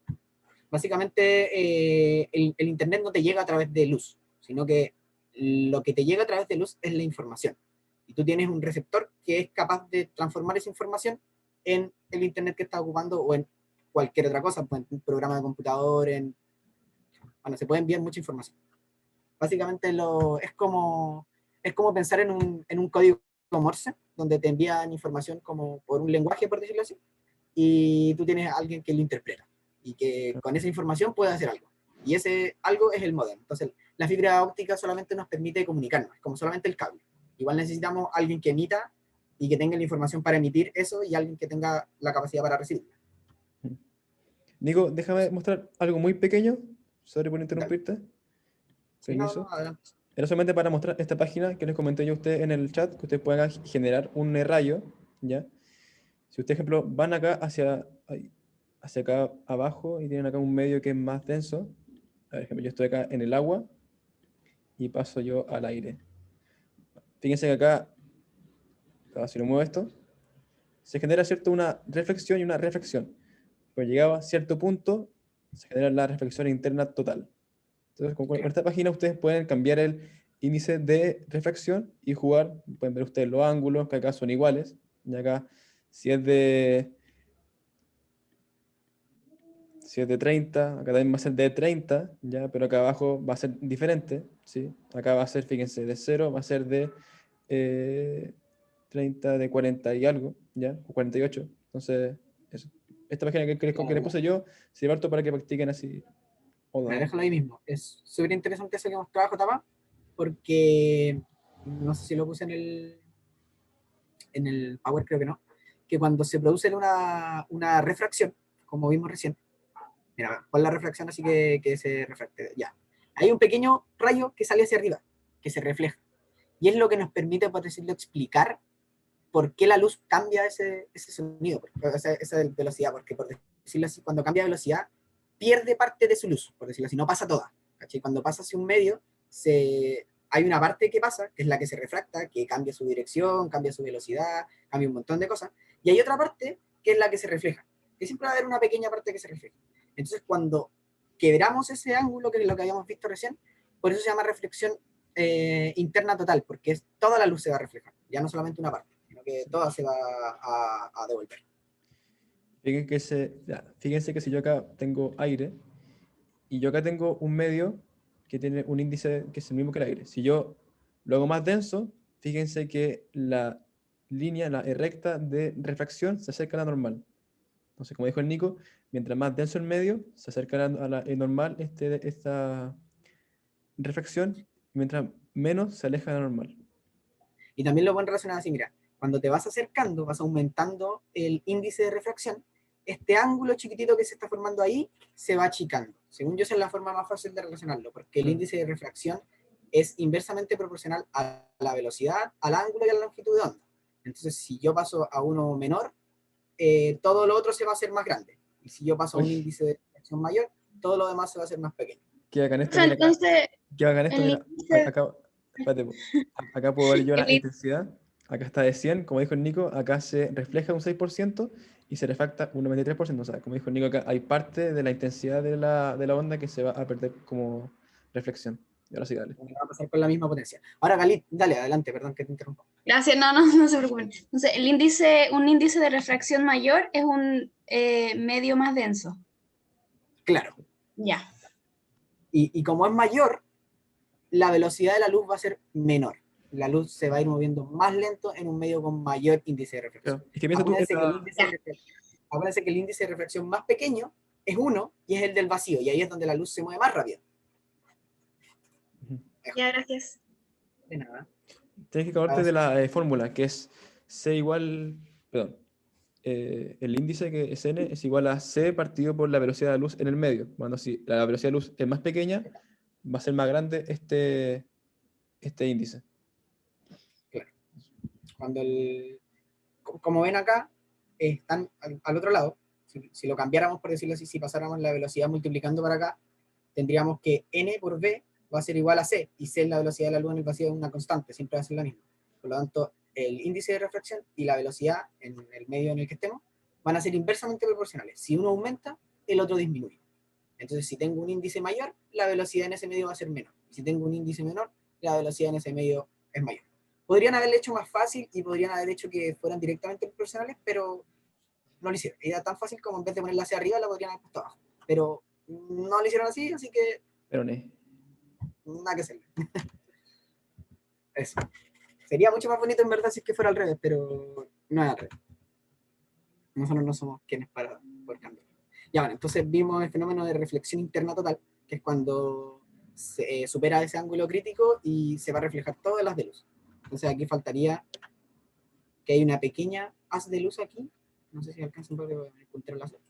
Speaker 3: Básicamente, el internet no te llega a través de luz, sino que lo que te llega a través de luz es la información. Y tú tienes un receptor que es capaz de transformar esa información en el internet que estás ocupando o en cualquier otra cosa, pues en un programa de computador, bueno, se puede enviar mucha información. Básicamente es como pensar en un código Morse, donde te envían información como por un lenguaje, por decirlo así, y tú tienes a alguien que lo interpreta y que con esa información puede hacer algo. Y ese algo es el módem. Entonces, la fibra óptica solamente nos permite comunicarnos, como solamente el cable. Igual necesitamos alguien que emita y que tenga la información para emitir eso y alguien que tenga la capacidad para recibirla.
Speaker 1: Nico, déjame mostrar algo muy pequeño. Sorry por
Speaker 3: Dale.
Speaker 1: interrumpirte.
Speaker 3: Sí, no,
Speaker 1: Permiso.
Speaker 3: adelante.
Speaker 1: Era solamente para mostrar esta página que les comenté yo a ustedes en el chat, que ustedes puedan generar un rayo, ¿ya? Si ustedes, ejemplo, van acá hacia acá abajo y tienen acá un medio que es más denso, por ejemplo, yo estoy acá en el agua y paso yo al aire. Fíjense que acá, si lo muevo esto, se genera, ¿cierto?, una reflexión y una refracción. Pero llegado a cierto punto, se genera la reflexión interna total. Entonces, con esta página ustedes pueden cambiar el índice de refracción y jugar, pueden ver ustedes los ángulos, que acá son iguales, y acá, si es de 30, acá también va a ser de 30, ¿ya? Pero acá abajo va a ser diferente, ¿sí? Acá va a ser, fíjense, de 0, va a ser de 30, de 40 y algo, ¿ya? O 48. Entonces, eso. Esta página que les puse yo, sirve harto para que practiquen así.
Speaker 3: Me déjalo ahí mismo. Es súper interesante eso que mostraba Jotapa, porque no sé si lo puse en el Power, creo que no, que cuando se produce una refracción, como vimos recién, mira, pon la refracción así que se refracte, ya. Hay un pequeño rayo que sale hacia arriba, que se refleja, y es lo que nos permite, por decirlo, explicar por qué la luz cambia ese sonido, esa velocidad, porque por decirlo así, cuando cambia de velocidad, pierde parte de su luz, por decirlo así, no pasa toda. ¿Cachai? Cuando pasa hacia un medio, hay una parte que pasa, que es la que se refracta, que cambia su dirección, cambia su velocidad, cambia un montón de cosas, y hay otra parte que es la que se refleja, que siempre va a haber una pequeña parte que se refleja. Entonces, cuando quebramos ese ángulo, que es lo que habíamos visto recién, por eso se llama reflexión interna total, porque toda la luz se va a reflejar, ya no solamente una parte, sino que toda se va a devolver.
Speaker 1: Fíjense que si yo acá tengo aire y yo acá tengo un medio que tiene un índice que es el mismo que el aire, si yo lo hago más denso, fíjense que la línea, la recta de refracción se acerca a la normal. Entonces, como dijo el Nico, mientras más denso el medio, se acerca a la normal esta refracción, mientras menos se aleja de la normal.
Speaker 3: Y también lo pueden relacionar así, mira, cuando te vas acercando, vas aumentando el índice de refracción, este ángulo chiquitito que se está formando ahí se va achicando. Según yo, esa es la forma más fácil de relacionarlo, porque el índice de refracción es inversamente proporcional a la velocidad, al ángulo y a la longitud de onda. Entonces, si yo paso a uno menor, todo lo otro se va a hacer más grande. Y si yo paso a un
Speaker 1: Uy.
Speaker 3: índice de refracción mayor, todo lo demás se va a hacer más pequeño.
Speaker 1: Qué bacán
Speaker 2: O
Speaker 1: esto,
Speaker 2: sea,
Speaker 1: mira acá.
Speaker 2: entonces,
Speaker 1: Qué bacán esto,
Speaker 2: el
Speaker 1: mira.
Speaker 2: índice,
Speaker 1: Acá, espérate, po. Acá puedo ver yo
Speaker 2: el
Speaker 1: la
Speaker 2: ín-
Speaker 1: intensidad. Acá está de 100, como dijo el Nico, acá se refleja un 6% y se refracta un 93%. O sea, como dijo el Nico, acá hay parte de la intensidad de la onda que se va a perder como reflexión. Y ahora sí, dale.
Speaker 3: Va a pasar con la misma potencia. Ahora, Galit, dale, adelante, perdón que te interrumpa.
Speaker 2: gracias, no se preocupen. Entonces, un índice de refracción mayor es un medio más denso.
Speaker 3: Claro.
Speaker 2: Ya.
Speaker 3: Y como es mayor, la velocidad de la luz va a ser menor. La luz se va a ir moviendo más lento en un medio con mayor índice de reflexión.
Speaker 1: Claro. Es que piensa tú en
Speaker 3: Acuérdense que el índice de reflexión más pequeño es 1 y es el del vacío, y ahí es donde la luz se mueve más rápido.
Speaker 1: Ujú.
Speaker 2: Ya, gracias.
Speaker 3: De nada.
Speaker 1: Tienes que acordarte de la fórmula, que es C igual, perdón, el índice que es n es igual a c partido por la velocidad de luz en el medio. Cuando si la velocidad de luz es más pequeña, va a ser más grande este índice.
Speaker 3: Claro. Como ven acá, están al otro lado. Si lo cambiáramos, por decirlo así, si pasáramos la velocidad multiplicando para acá, tendríamos que n por v va a ser igual a c, y c es la velocidad de la luz en el vacío, es una constante, siempre va a ser la misma. Por lo tanto, el índice de refracción y la velocidad en el medio en el que estemos van a ser inversamente proporcionales. Si uno aumenta, el otro disminuye. Entonces, si tengo un índice mayor, la velocidad en ese medio va a ser menor. Si tengo un índice menor, la velocidad en ese medio es mayor. Podrían haberlo hecho más fácil y podrían haber hecho que fueran directamente proporcionales, pero no lo hicieron. Era tan fácil como en vez de ponerla hacia arriba, la podrían haber puesto abajo. Pero no lo hicieron así que
Speaker 1: Pero ne.
Speaker 3: nada que hacerle. Eso. Sería mucho más bonito en verdad si es que fuera al revés, pero no es al revés. Nosotros no somos quienes para poder cambiar. Ya bueno, entonces vimos el fenómeno de reflexión interna total, que es cuando se supera ese ángulo crítico y se va a reflejar todas las de luz. Entonces aquí faltaría que hay una pequeña haz de luz aquí. No sé si alcanzan a ver el puntero láser.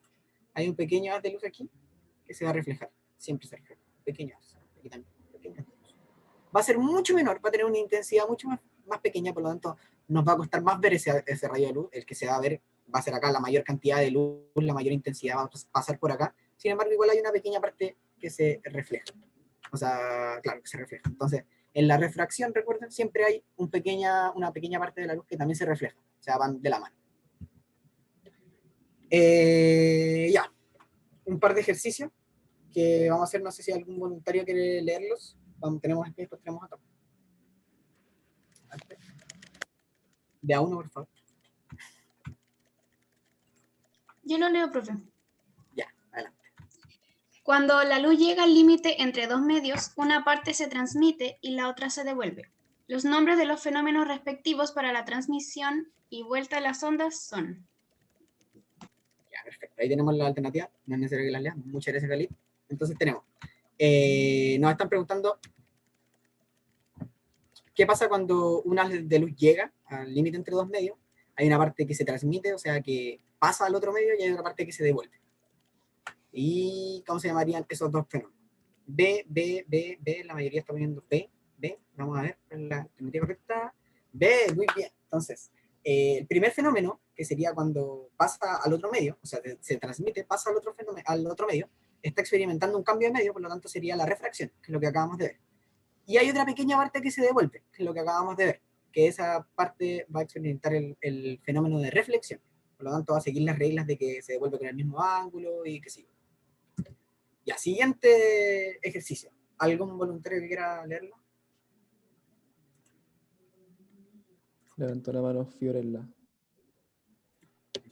Speaker 3: Hay un pequeño haz de luz aquí que se va a reflejar. Siempre se refleja. Pequeño haz. Aquí también. Pequeño haz de luz. Va a ser mucho menor, va a tener una intensidad mucho más pequeña, por lo tanto nos va a costar más ver ese rayo de luz. El que se va a ver va a ser acá la mayor cantidad de luz, la mayor intensidad va a pasar por acá. Sin embargo, igual hay una pequeña parte que se refleja. O sea, claro, que se refleja. Entonces, en la refracción, recuerden, siempre hay una pequeña parte de la luz que también se refleja. O sea, van de la mano. Ya, un par de ejercicios que vamos a hacer, no sé si algún voluntario quiere leerlos. Tenemos aquí, después tenemos acá. De a uno, por favor.
Speaker 2: Yo lo leo, profe.
Speaker 3: Ya, adelante.
Speaker 2: Cuando la luz llega al límite entre dos medios, una parte se transmite y la otra se devuelve. Los nombres de los fenómenos respectivos para la transmisión y vuelta de las ondas son.
Speaker 3: Ya, perfecto. Ahí tenemos la alternativa. No es necesario que las leas. Muchas gracias, Galit. Entonces tenemos. Nos están preguntando qué pasa cuando una haz de luz llega al límite entre dos medios. Hay una parte que se transmite, o sea, que pasa al otro medio, y hay otra parte que se devuelve. ¿Y cómo se llamarían esos dos fenómenos? B, la mayoría está poniendo B. Vamos a ver la alternativa correcta. B, muy bien. Entonces, el primer fenómeno, que sería cuando pasa al otro medio, o sea, se transmite, pasa al otro medio, está experimentando un cambio de medio, por lo tanto sería la refracción, que es lo que acabamos de ver. Y hay otra pequeña parte que se devuelve, que es lo que acabamos de ver, que esa parte va a experimentar el fenómeno de reflexión. Por lo tanto, va a seguir las reglas de que se devuelve con el mismo ángulo y que sigue. Ya, siguiente ejercicio. ¿Algún voluntario que quiera leerlo?
Speaker 1: Levantó la mano Fiorella.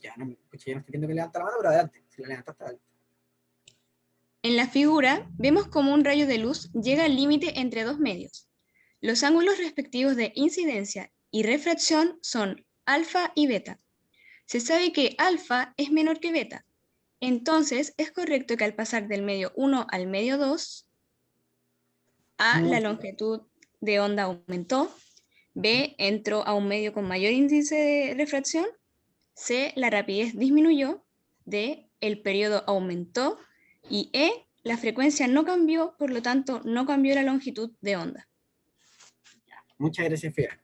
Speaker 3: Ya no estoy viendo que levanta la mano, pero adelante. Si la levantaste, adelante.
Speaker 2: En la figura vemos cómo un rayo de luz llega al límite entre dos medios. Los ángulos respectivos de incidencia y refracción son alfa y beta. Se sabe que alfa es menor que beta. Entonces es correcto que al pasar del medio 1 al medio 2, A, la longitud de onda aumentó, B, entró a un medio con mayor índice de refracción, C, la rapidez disminuyó, D, el periodo aumentó, y E, la frecuencia no cambió, por lo tanto no cambió la longitud de onda.
Speaker 3: Muchas gracias, Fidel.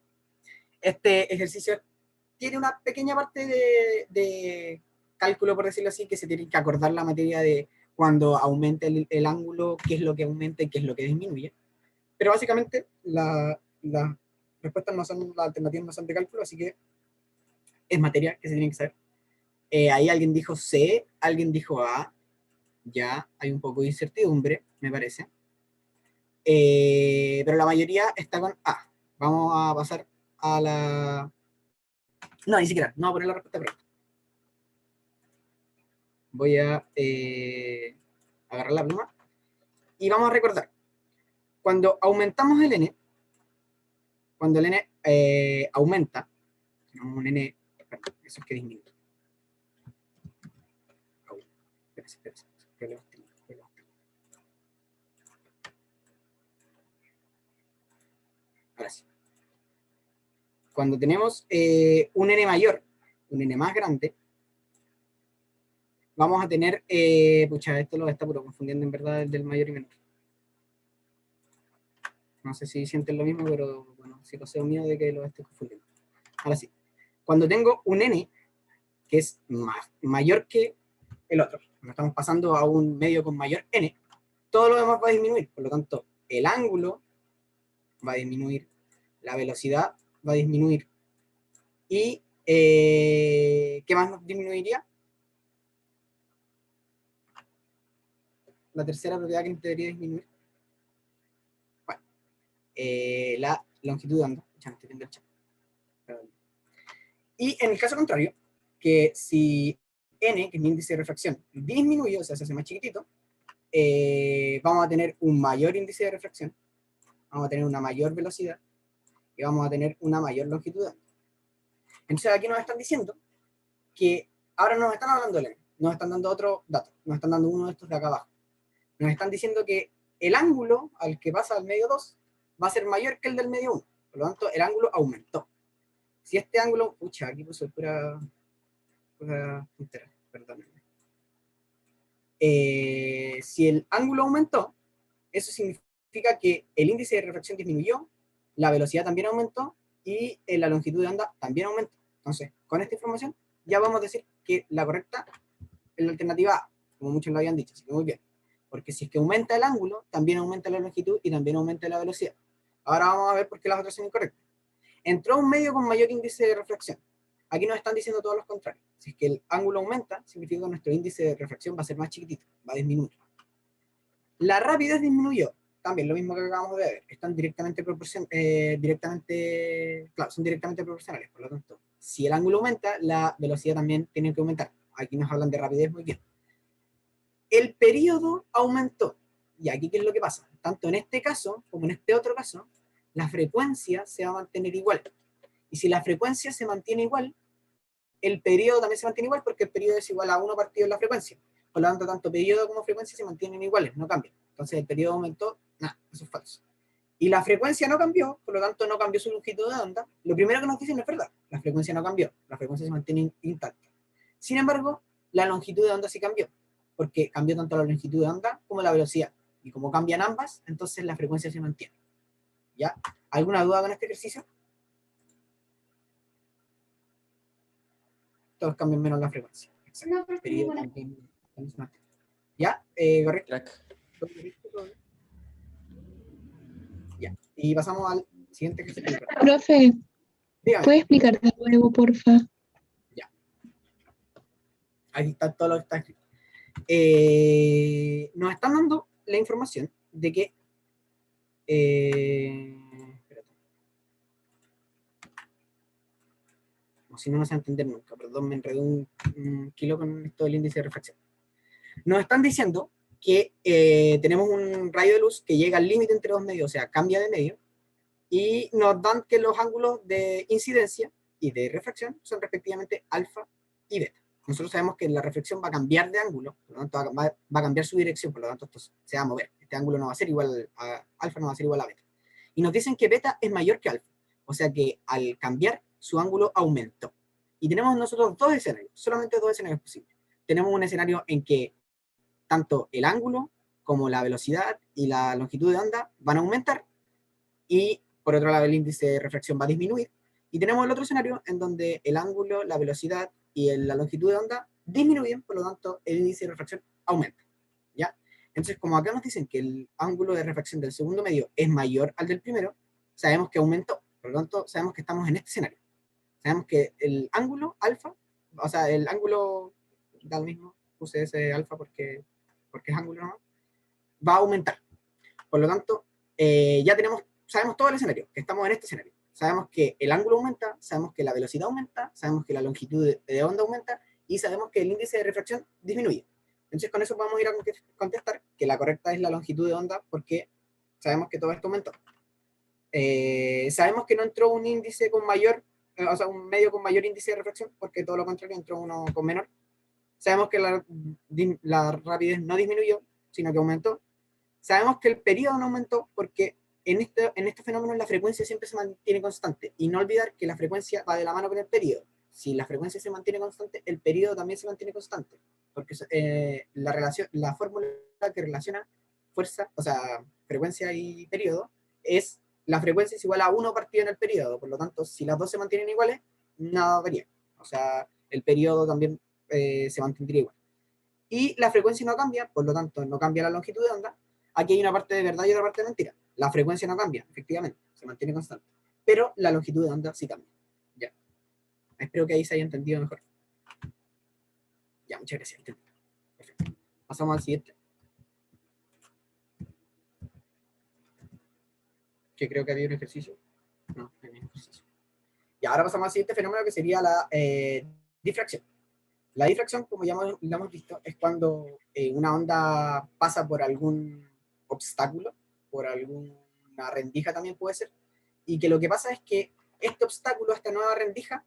Speaker 3: Este ejercicio tiene una pequeña parte de cálculo, por decirlo así, que se tiene que acordar la materia de cuando aumenta el ángulo, qué es lo que aumenta y qué es lo que disminuye. Pero básicamente las respuestas no son, las alternativas no son de cálculo, así que es materia que se tiene que saber. Ahí alguien dijo C, alguien dijo A, ya hay un poco de incertidumbre, me parece. Pero la mayoría está con A. Vamos a pasar a la... No, ni siquiera, no voy a poner la respuesta correcta. Voy a agarrar la pluma y vamos a recordar. Cuando aumentamos el n, cuando el n aumenta, tenemos un n, perdón, eso es que disminuye. Espérense. Ahora sí. Cuando tenemos un n mayor, un n más grande, vamos a tener, pucha, esto lo está puro confundiendo en verdad el del mayor y menor. No sé si sienten lo mismo, pero bueno, sí poseo miedo de que lo esté confundiendo. Ahora sí. Cuando tengo un n que es mayor que el otro, nos estamos pasando a un medio con mayor n, todo lo demás va a disminuir. Por lo tanto, el ángulo va a disminuir, la velocidad va a disminuir. ¿Y qué más nos disminuiría? La tercera propiedad que debería disminuir. Bueno, la longitud de onda. Ya no estoy viendo el chat. Perdón. Y en el caso contrario, que si n, que es mi índice de refracción, disminuye, o sea, se hace más chiquitito, vamos a tener un mayor índice de refracción, vamos a tener una mayor velocidad y vamos a tener una mayor longitud de onda. Entonces aquí nos están diciendo que ahora nos están hablando de n, nos están dando otro dato, nos están dando uno de estos de acá abajo. Nos están diciendo que el ángulo al que pasa al medio 2 va a ser mayor que el del medio 1, por lo tanto el ángulo aumentó. Si este ángulo, pucha, aquí puse pura tontera, perdónenme. Si el ángulo aumentó, eso significa que el índice de refracción disminuyó, la velocidad también aumentó y la longitud de onda también aumentó. Entonces, con esta información ya vamos a decir que la correcta es la alternativa A, como muchos lo habían dicho, así que muy bien. Porque si es que aumenta el ángulo, también aumenta la longitud y también aumenta la velocidad. Ahora vamos a ver por qué las otras son incorrectas. Entró un medio con mayor índice de refracción. Aquí nos están diciendo todos los contrarios. Si es que el ángulo aumenta, significa que nuestro índice de refracción va a ser más chiquitito, va a disminuir. La rapidez disminuyó, también lo mismo que acabamos de ver. Están directamente claro, son directamente proporcionales. Por lo tanto, si el ángulo aumenta, la velocidad también tiene que aumentar. Aquí nos hablan de rapidez, muy bien. El periodo aumentó. Y aquí, ¿qué es lo que pasa? Tanto en este caso como en este otro caso, la frecuencia se va a mantener igual. Y si la frecuencia se mantiene igual, el periodo también se mantiene igual porque el periodo es igual a 1 partido en la frecuencia. Por lo tanto, tanto periodo como frecuencia se mantienen iguales, no cambian. Entonces, el periodo aumentó, nada, eso es falso. Y la frecuencia no cambió, por lo tanto, no cambió su longitud de onda. Lo primero que nos dicen es verdad, la frecuencia no cambió, la frecuencia se mantiene intacta. Sin embargo, la longitud de onda sí cambió, porque cambió tanto la longitud de onda como la velocidad. Y como cambian ambas, entonces la frecuencia se mantiene. ¿Ya? ¿Alguna duda con este ejercicio? Todos cambian menos la frecuencia. Exacto.
Speaker 2: No, pero
Speaker 3: Periodo también se mantiene. ¿Ya? Correcto.
Speaker 1: Crack.
Speaker 3: Ya. Y pasamos al siguiente ejercicio.
Speaker 6: Profe,
Speaker 3: Dígame.
Speaker 6: ¿puede explicar de nuevo, porfa?
Speaker 3: Ya. Ahí está todo lo que está escrito. Nos están dando la información de que espérate. O si no, no se va a entender nunca. Perdón, me enredé un kilo con esto del índice de refracción. Nos están diciendo que tenemos un rayo de luz que llega al límite entre dos medios, o sea, cambia de medio, y nos dan que los ángulos de incidencia y de refracción son respectivamente alfa y beta. Nosotros sabemos que la reflexión va a cambiar de ángulo, por lo tanto va a cambiar su dirección, por lo tanto esto se va a mover. Este ángulo no va a ser igual a alfa, no va a ser igual a beta. Y nos dicen que beta es mayor que alfa, o sea que al cambiar su ángulo aumentó. Y tenemos nosotros dos escenarios, solamente dos escenarios posibles. tenemos un escenario en que tanto el ángulo como la velocidad y la longitud de onda van a aumentar, y por otro lado el índice de refracción va a disminuir. Y tenemos el otro escenario en donde el ángulo, la velocidad y la longitud de onda disminuyen, por lo tanto el índice de refracción aumenta. ¿Ya? Entonces, como acá nos dicen que el ángulo de refracción del segundo medio es mayor al del primero, sabemos que aumentó, por lo tanto sabemos que estamos en este escenario. Sabemos que el ángulo alfa, o sea, el ángulo, da lo mismo, puse ese alfa porque es ángulo, ¿no? Va a aumentar. Por lo tanto, ya sabemos todo el escenario, que estamos en este escenario. Sabemos que el ángulo aumenta, sabemos que la velocidad aumenta, sabemos que la longitud de onda aumenta, y sabemos que el índice de refracción disminuye. Entonces con eso podemos ir a contestar que la correcta es la longitud de onda, porque sabemos que todo esto aumentó. Sabemos que no entró un índice con mayor, o sea, un medio con mayor índice de refracción, porque todo lo contrario, entró uno con menor. Sabemos que la rapidez no disminuyó, sino que aumentó. Sabemos que el periodo no aumentó porque en este fenómeno la frecuencia siempre se mantiene constante. Y no olvidar que la frecuencia va de la mano con el periodo. Si la frecuencia se mantiene constante, el periodo también se mantiene constante. Porque la fórmula que relaciona fuerza, o sea, frecuencia y periodo, es la frecuencia es igual a 1 partido en el periodo. Por lo tanto, si las dos se mantienen iguales, nada varía. O sea, el periodo también se mantendría igual. Y la frecuencia no cambia, por lo tanto, no cambia la longitud de onda. Aquí hay una parte de verdad y otra parte de mentira. La frecuencia no cambia, efectivamente, se mantiene constante. Pero la longitud de onda sí cambia. Ya. Espero que ahí se haya entendido mejor. Ya, muchas gracias. Perfecto. Pasamos al siguiente. Que creo que había un ejercicio. No, no hay un ejercicio. Y ahora pasamos al siguiente fenómeno, que sería la difracción. La difracción, como ya lo hemos visto, es cuando una onda pasa por algún obstáculo, por alguna rendija también puede ser, y que lo que pasa es que este obstáculo, esta nueva rendija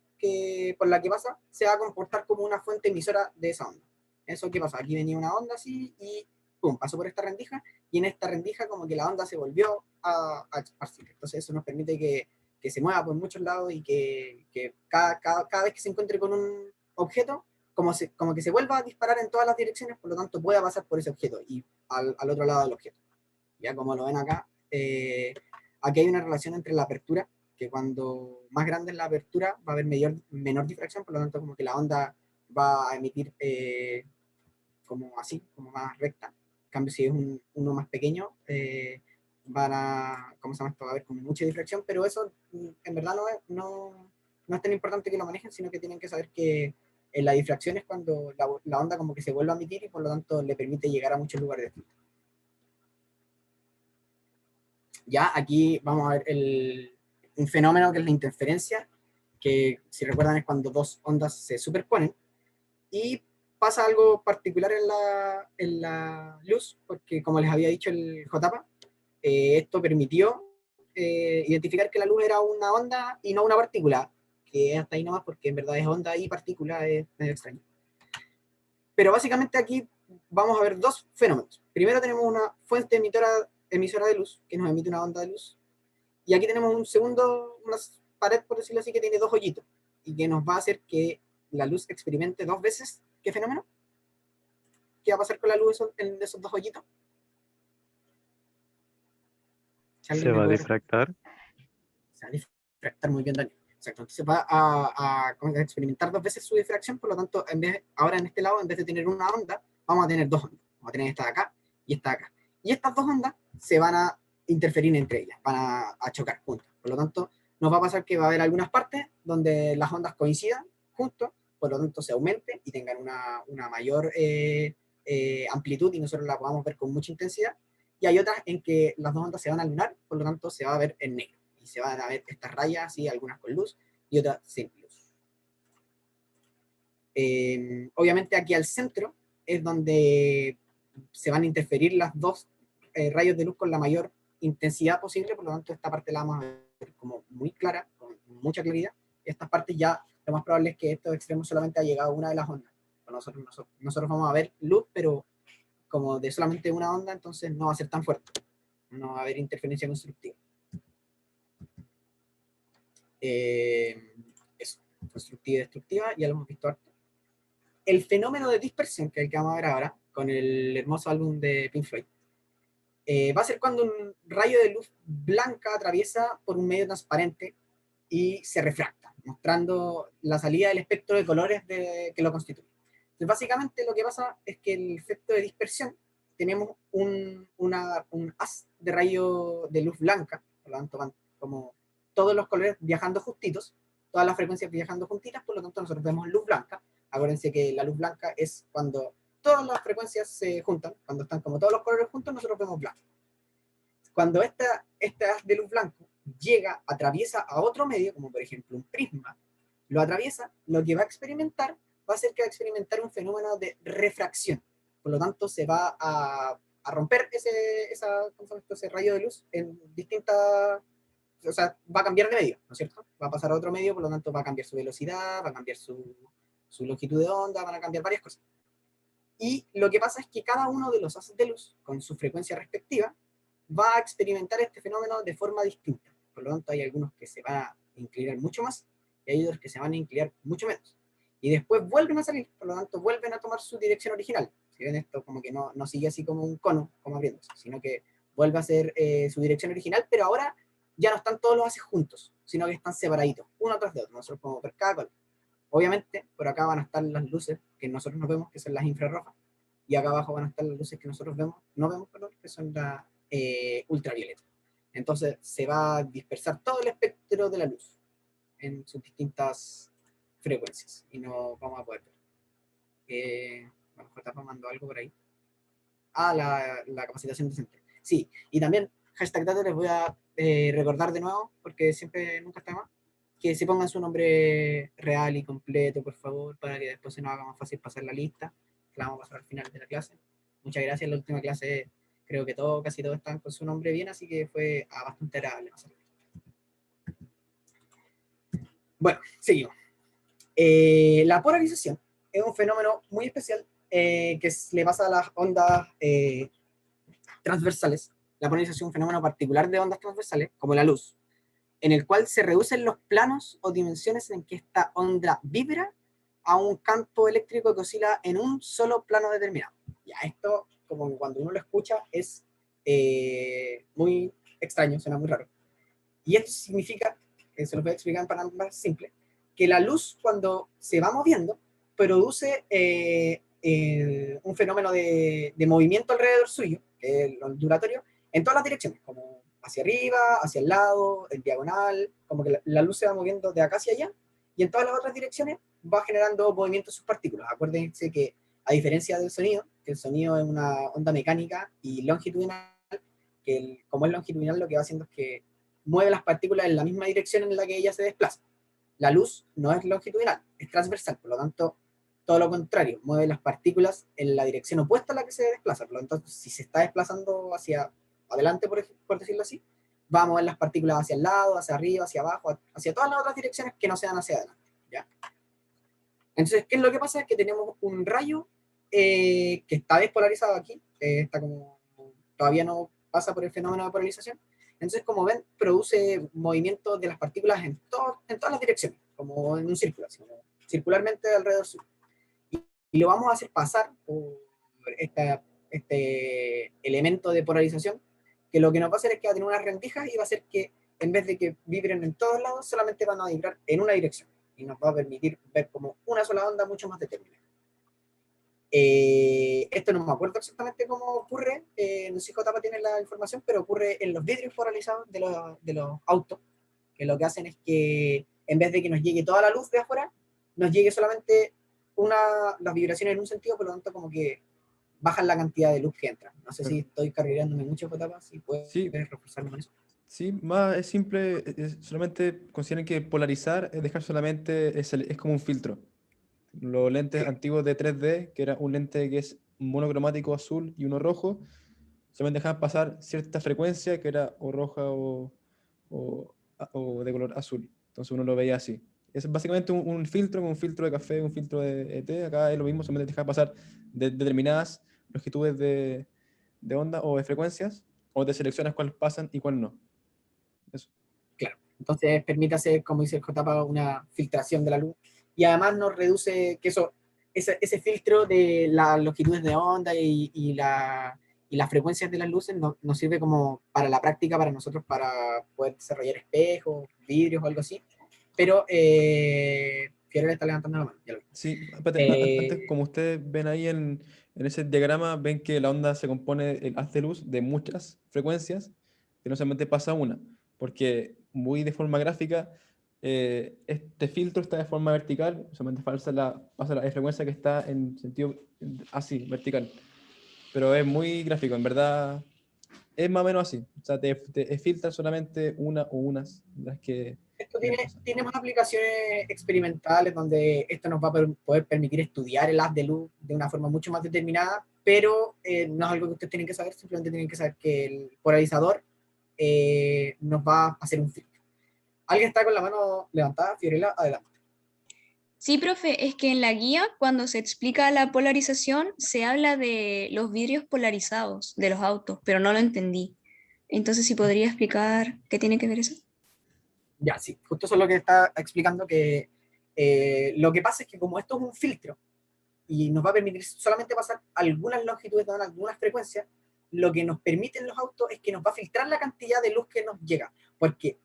Speaker 3: por la que pasa, se va a comportar como una fuente emisora de esa onda. Eso que pasa, aquí venía una onda así y pum, pasó por esta rendija, y en esta rendija como que la onda se volvió a esparcir. Entonces eso nos permite que se mueva por muchos lados, y que cada vez que se encuentre con un objeto, como que se vuelva a disparar en todas las direcciones, por lo tanto pueda pasar por ese objeto y al otro lado del objeto. Ya como lo ven acá, aquí hay una relación entre la apertura, que cuando más grande es la apertura va a haber menor difracción, por lo tanto como que la onda va a emitir como así, como más recta. En cambio, si es uno más pequeño, ¿cómo se llama esto? Va a haber como mucha difracción, pero eso en verdad no es tan importante que lo manejen, sino que tienen que saber que la difracción es cuando la onda como que se vuelve a emitir, y por lo tanto le permite llegar a muchos lugares distintos. Ya aquí vamos a ver un fenómeno que es la interferencia, que si recuerdan es cuando dos ondas se superponen, y pasa algo particular en la luz, porque como les había dicho el JPA, esto permitió identificar que la luz era una onda y no una partícula, que es hasta ahí nomás, porque en verdad es onda y partícula, es medio extraño. Pero básicamente aquí vamos a ver dos fenómenos. Primero tenemos una fuente emisora de luz, que nos emite una onda de luz, y aquí tenemos una pared, por decirlo así, que tiene dos hoyitos, y que nos va a hacer que la luz experimente dos veces. ¿Qué fenómeno? ¿Qué va a pasar con la luz en esos dos hoyitos?
Speaker 7: Se va a difractar.
Speaker 3: Se va a difractar, muy bien, Daniel. Exacto. Entonces va a experimentar dos veces su difracción, por lo tanto, ahora en este lado, en vez de tener una onda, vamos a tener dos ondas. Vamos a tener esta de acá y esta de acá. Y estas dos ondas se van a interferir entre ellas, van a chocar juntas. Por lo tanto, nos va a pasar que va a haber algunas partes donde las ondas coincidan juntos, por lo tanto se aumente y tengan una mayor amplitud, y nosotros la podamos ver con mucha intensidad. Y hay otras en que las dos ondas se van a lunar, por lo tanto se va a ver en negro. Y se van a ver estas rayas, ¿sí? Algunas con luz y otras sin luz. Obviamente aquí al centro es donde se van a interferir las dos rayos de luz con la mayor intensidad posible, por lo tanto esta parte la vamos a ver como muy clara, con mucha claridad. Estas partes ya lo más probable es que estos extremos solamente ha llegado una de las ondas. Nosotros vamos a ver luz, pero como de solamente una onda, entonces no va a ser tan fuerte. No va a haber interferencia constructiva. Eso, constructiva y destructiva, ya lo hemos visto harto. el fenómeno de dispersión, que es el que vamos a ver ahora, con el hermoso álbum de Pink Floyd, va a ser cuando un rayo de luz blanca atraviesa por un medio transparente y se refracta, mostrando la salida del espectro de colores que lo constituye. Entonces, básicamente lo que pasa es que el efecto de dispersión, tenemos un haz de rayo de luz blanca, por lo tanto van como todos los colores viajando justitos, todas las frecuencias viajando juntitas, por lo tanto nosotros vemos luz blanca. Acuérdense que la luz blanca es cuando todas las frecuencias se juntan, cuando están como todos los colores juntos, nosotros vemos blanco. Cuando este haz de luz blanco llega, atraviesa a otro medio, como por ejemplo un prisma, lo atraviesa, lo que va a experimentar va a ser que va a experimentar un fenómeno de refracción. Por lo tanto, se va a romper ese rayo de luz en distintas... O sea, va a cambiar de medio, ¿no es cierto? Va a pasar a otro medio, por lo tanto va a cambiar su velocidad, va a cambiar su longitud de onda, van a cambiar varias cosas. Y lo que pasa es que cada uno de los haces de luz, con su frecuencia respectiva, va a experimentar este fenómeno de forma distinta. Por lo tanto, hay algunos que se van a inclinar mucho más y hay otros que se van a inclinar mucho menos. Y después vuelven a salir, por lo tanto, vuelven a tomar su dirección original. Si ven esto, como que no sigue así como un cono, como abriéndose, sino que vuelve a ser su dirección original, pero ahora ya no están todos los haces juntos, sino que están separaditos, uno tras de otro. Nosotros podemos ver cada color. Obviamente, por acá van a estar las luces que nosotros no vemos, que son las infrarrojas, y acá abajo van a estar las luces que nosotros no vemos, que son las ultravioleta. Entonces se va a dispersar todo el espectro de la luz en sus distintas frecuencias y no vamos a poder ver. Bueno, JP mandó algo por ahí. La capacitación docente. Sí, y también hashtag datos les voy a recordar de nuevo, porque siempre nunca está más, que se pongan su nombre real y completo, por favor, para que después se nos haga más fácil pasar la lista, que la vamos a pasar al final de la clase. Muchas gracias. En la última clase creo que casi todos están con su nombre bien, así que fue bastante agradable pasarlo. Bueno, seguimos. La polarización es un fenómeno muy especial que le pasa a las ondas transversales. La polarización es un fenómeno particular de ondas transversales, como la luz, en el cual se reducen los planos o dimensiones en que esta onda vibra a un campo eléctrico que oscila en un solo plano determinado. Ya esto, como cuando uno lo escucha, es muy extraño, suena muy raro. Y esto significa, se lo voy a explicar en palabras más simples, que la luz cuando se va moviendo produce un fenómeno de movimiento alrededor suyo, que es el ondulatorio, en todas las direcciones, como hacia arriba, hacia el lado, en diagonal, como que la luz se va moviendo de acá hacia allá, y en todas las otras direcciones va generando movimientos de sus partículas. Acuérdense que, a diferencia del sonido, que el sonido es una onda mecánica y longitudinal, que como es longitudinal, lo que va haciendo es que mueve las partículas en la misma dirección en la que ella se desplaza. La luz no es longitudinal, es transversal, por lo tanto, todo lo contrario, mueve las partículas en la dirección opuesta a la que se desplaza. Por lo tanto, si se está desplazando hacia adelante, por decirlo así, va a mover las partículas hacia el lado, hacia arriba, hacia abajo, hacia todas las otras direcciones que no sean hacia adelante, ¿ya? Entonces, ¿qué es lo que pasa? Es que tenemos un rayo que está despolarizado aquí, está como, todavía no pasa por el fenómeno de polarización. Entonces, como ven, produce movimientos de las partículas en todas las direcciones, como en un círculo, así, como circularmente alrededor suyo. Y lo vamos a hacer pasar por este elemento de polarización, que lo que nos va a hacer es que va a tener unas rendijas y va a hacer que, en vez de que vibren en todos lados, solamente van a vibrar en una dirección. Y nos va a permitir ver como una sola onda mucho más determinada. Esto no me acuerdo exactamente cómo ocurre, no sé si JP tiene la información, pero ocurre en los vidrios polarizados de los autos, que lo que hacen es que en vez de que nos llegue toda la luz de afuera, nos llegue solamente las vibraciones en un sentido, por lo tanto como que bajan la cantidad de luz que entra. No sé si estoy cargándome mucho, JP, si puedes reforzarme con eso.
Speaker 1: Sí, más es simple, solamente consideren que polarizar es dejar solamente, es como un filtro. Los lentes antiguos de 3D, que era un lente que es monocromático azul y uno rojo, solamente dejaban pasar cierta frecuencia que era o roja o de color azul. Entonces uno lo veía así. Es básicamente un filtro, como un filtro de café, un filtro de té. Acá es lo mismo, solamente deja pasar determinadas longitudes de onda o de frecuencias, o te seleccionas cuáles pasan y cuáles no. Eso.
Speaker 3: Claro, entonces permite hacer, como dice el JP, una filtración de la luz, y además nos reduce, que eso ese filtro de las longitudes de onda y las frecuencias de las luces nos sirve como para la práctica, para nosotros, para poder desarrollar espejos, vidrios o algo así. Pero Fiorella está levantando la mano. Ya lo vi.
Speaker 1: Sí, espérate, antes, como ustedes ven ahí en ese diagrama, ven que la onda se compone, el haz de luz, de muchas frecuencias, que no solamente pasa una, porque muy de forma gráfica, este filtro está de forma vertical, solamente pasa la frecuencia que está en sentido así, vertical. Pero es muy gráfico, en verdad es más o menos así. O sea, te filtra solamente una o unas de las que
Speaker 3: Esto
Speaker 1: quieren pasar.
Speaker 3: tiene más aplicaciones experimentales donde esto nos va a poder permitir estudiar el haz de luz de una forma mucho más determinada, pero no es algo que ustedes tienen que saber, simplemente tienen que saber que el polarizador nos va a hacer un filtro. ¿Alguien está con la mano levantada? Fiorella, adelante.
Speaker 2: Sí, profe, es que en la guía, cuando se explica la polarización, se habla de los vidrios polarizados de los autos, pero no lo entendí. Entonces, ¿sí podría explicar qué tiene que ver eso?
Speaker 3: Ya, sí, justo eso es lo que está explicando, que lo que pasa es que como esto es un filtro y nos va a permitir solamente pasar algunas longitudes de onda, algunas frecuencias, lo que nos permiten los autos es que nos va a filtrar la cantidad de luz que nos llega, porque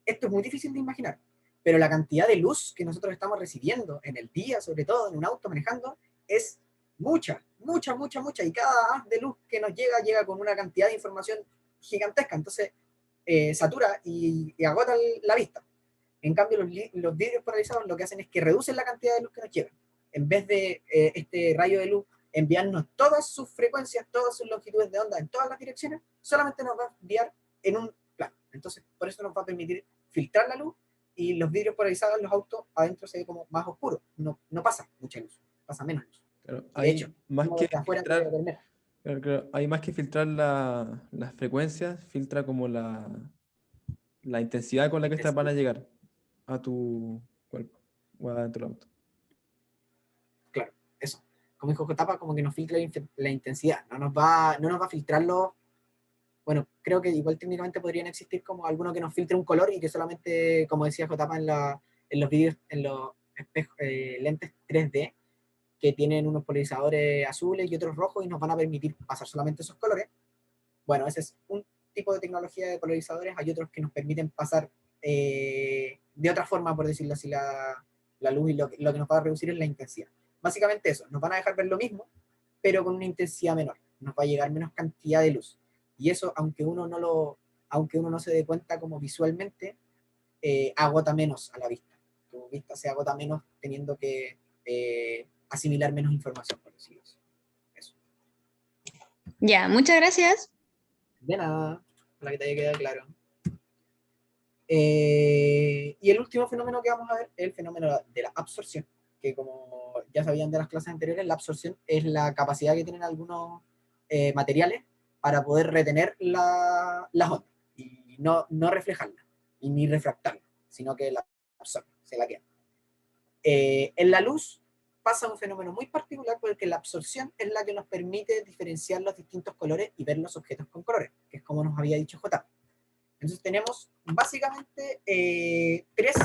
Speaker 3: esto es muy difícil de imaginar, pero la cantidad de luz que nosotros estamos recibiendo en el día, sobre todo en un auto manejando, es mucha, mucha, mucha, mucha, y cada haz de luz que nos llega con una cantidad de información gigantesca, entonces satura y agota la vista. En cambio, los vidrios polarizados lo que hacen es que reducen la cantidad de luz que nos llega. En vez de este rayo de luz enviarnos todas sus frecuencias, todas sus longitudes de onda en todas las direcciones, solamente nos va a enviar en un plano. Entonces, por eso nos va a permitir filtrar la luz, y los vidrios polarizados en los autos adentro se ve como más oscuro. No pasa mucha luz, pasa menos luz.
Speaker 1: Claro,
Speaker 3: Y de hecho,
Speaker 1: más
Speaker 3: como
Speaker 1: que
Speaker 3: desde afuera
Speaker 1: filtrar,
Speaker 3: se ve menos.
Speaker 1: claro, hay más que filtrar las frecuencias, filtra como la intensidad con la que estas van a llegar a tu cuerpo o adentro del auto.
Speaker 3: Claro, eso. Como dijo Jotapa, como que nos filtra la intensidad. No nos va a filtrarlo. Bueno, creo que igual técnicamente podrían existir como alguno que nos filtre un color y que solamente, como decía Jotapa en los vídeos, en los lentes 3D, que tienen unos polarizadores azules y otros rojos y nos van a permitir pasar solamente esos colores. Bueno, ese es un tipo de tecnología de polarizadores. Hay otros que nos permiten pasar de otra forma, por decirlo así, la luz, y lo que nos va a reducir es la intensidad. Básicamente eso, nos van a dejar ver lo mismo, pero con una intensidad menor. Nos va a llegar menos cantidad de luz. Y eso, aunque uno no se dé cuenta como visualmente, agota menos a la vista. Tu vista se agota menos teniendo que asimilar menos información, por decirlo así. Eso.
Speaker 2: Ya, muchas gracias.
Speaker 3: De nada, para que te haya quedado claro. Y el último fenómeno que vamos a ver es el fenómeno de la absorción, que como ya sabían de las clases anteriores, la absorción es la capacidad que tienen algunos materiales para poder retener las ondas y no reflejarlas y ni refractarlas, sino que la absorben, se la quedan. En la luz pasa un fenómeno muy particular, porque la absorción es la que nos permite diferenciar los distintos colores y ver los objetos con colores, que es como nos había dicho J. Entonces tenemos básicamente tres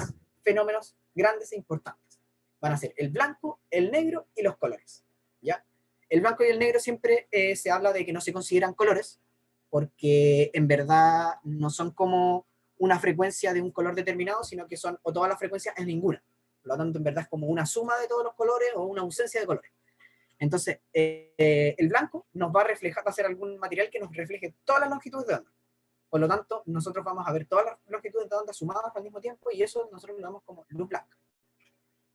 Speaker 3: fenómenos grandes e importantes. Van a ser el blanco, el negro y los colores. ¿Ya? El blanco y el negro siempre se habla de que no se consideran colores, porque en verdad no son como una frecuencia de un color determinado, sino que son o todas las frecuencias es ninguna. Por lo tanto, en verdad es como una suma de todos los colores o una ausencia de colores. Entonces, el blanco nos va a reflejar, va a ser algún material que nos refleje todas las longitudes de onda. Por lo tanto, nosotros vamos a ver todas las longitudes de onda sumadas al mismo tiempo, y eso nosotros lo damos como luz blanca.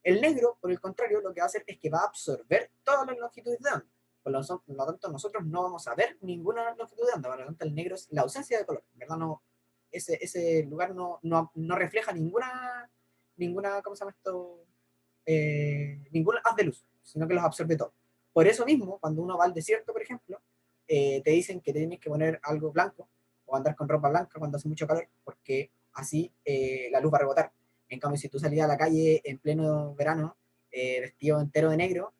Speaker 3: El negro, por el contrario, lo que va a hacer es que va a absorber todas las longitudes de onda. Por lo tanto, nosotros no vamos a ver ninguna longitud de onda. Por lo tanto, el negro es la ausencia de color. ¿Verdad? No, ese lugar no refleja ninguna, ¿cómo se llama esto? Ningún haz de luz, sino que los absorbe todo. Por eso mismo, cuando uno va al desierto, por ejemplo, te dicen que tienes que poner algo blanco o andar con ropa blanca cuando hace mucho calor, porque así la luz va a rebotar. En cambio, si tú salías a la calle en pleno verano, vestido entero de negro,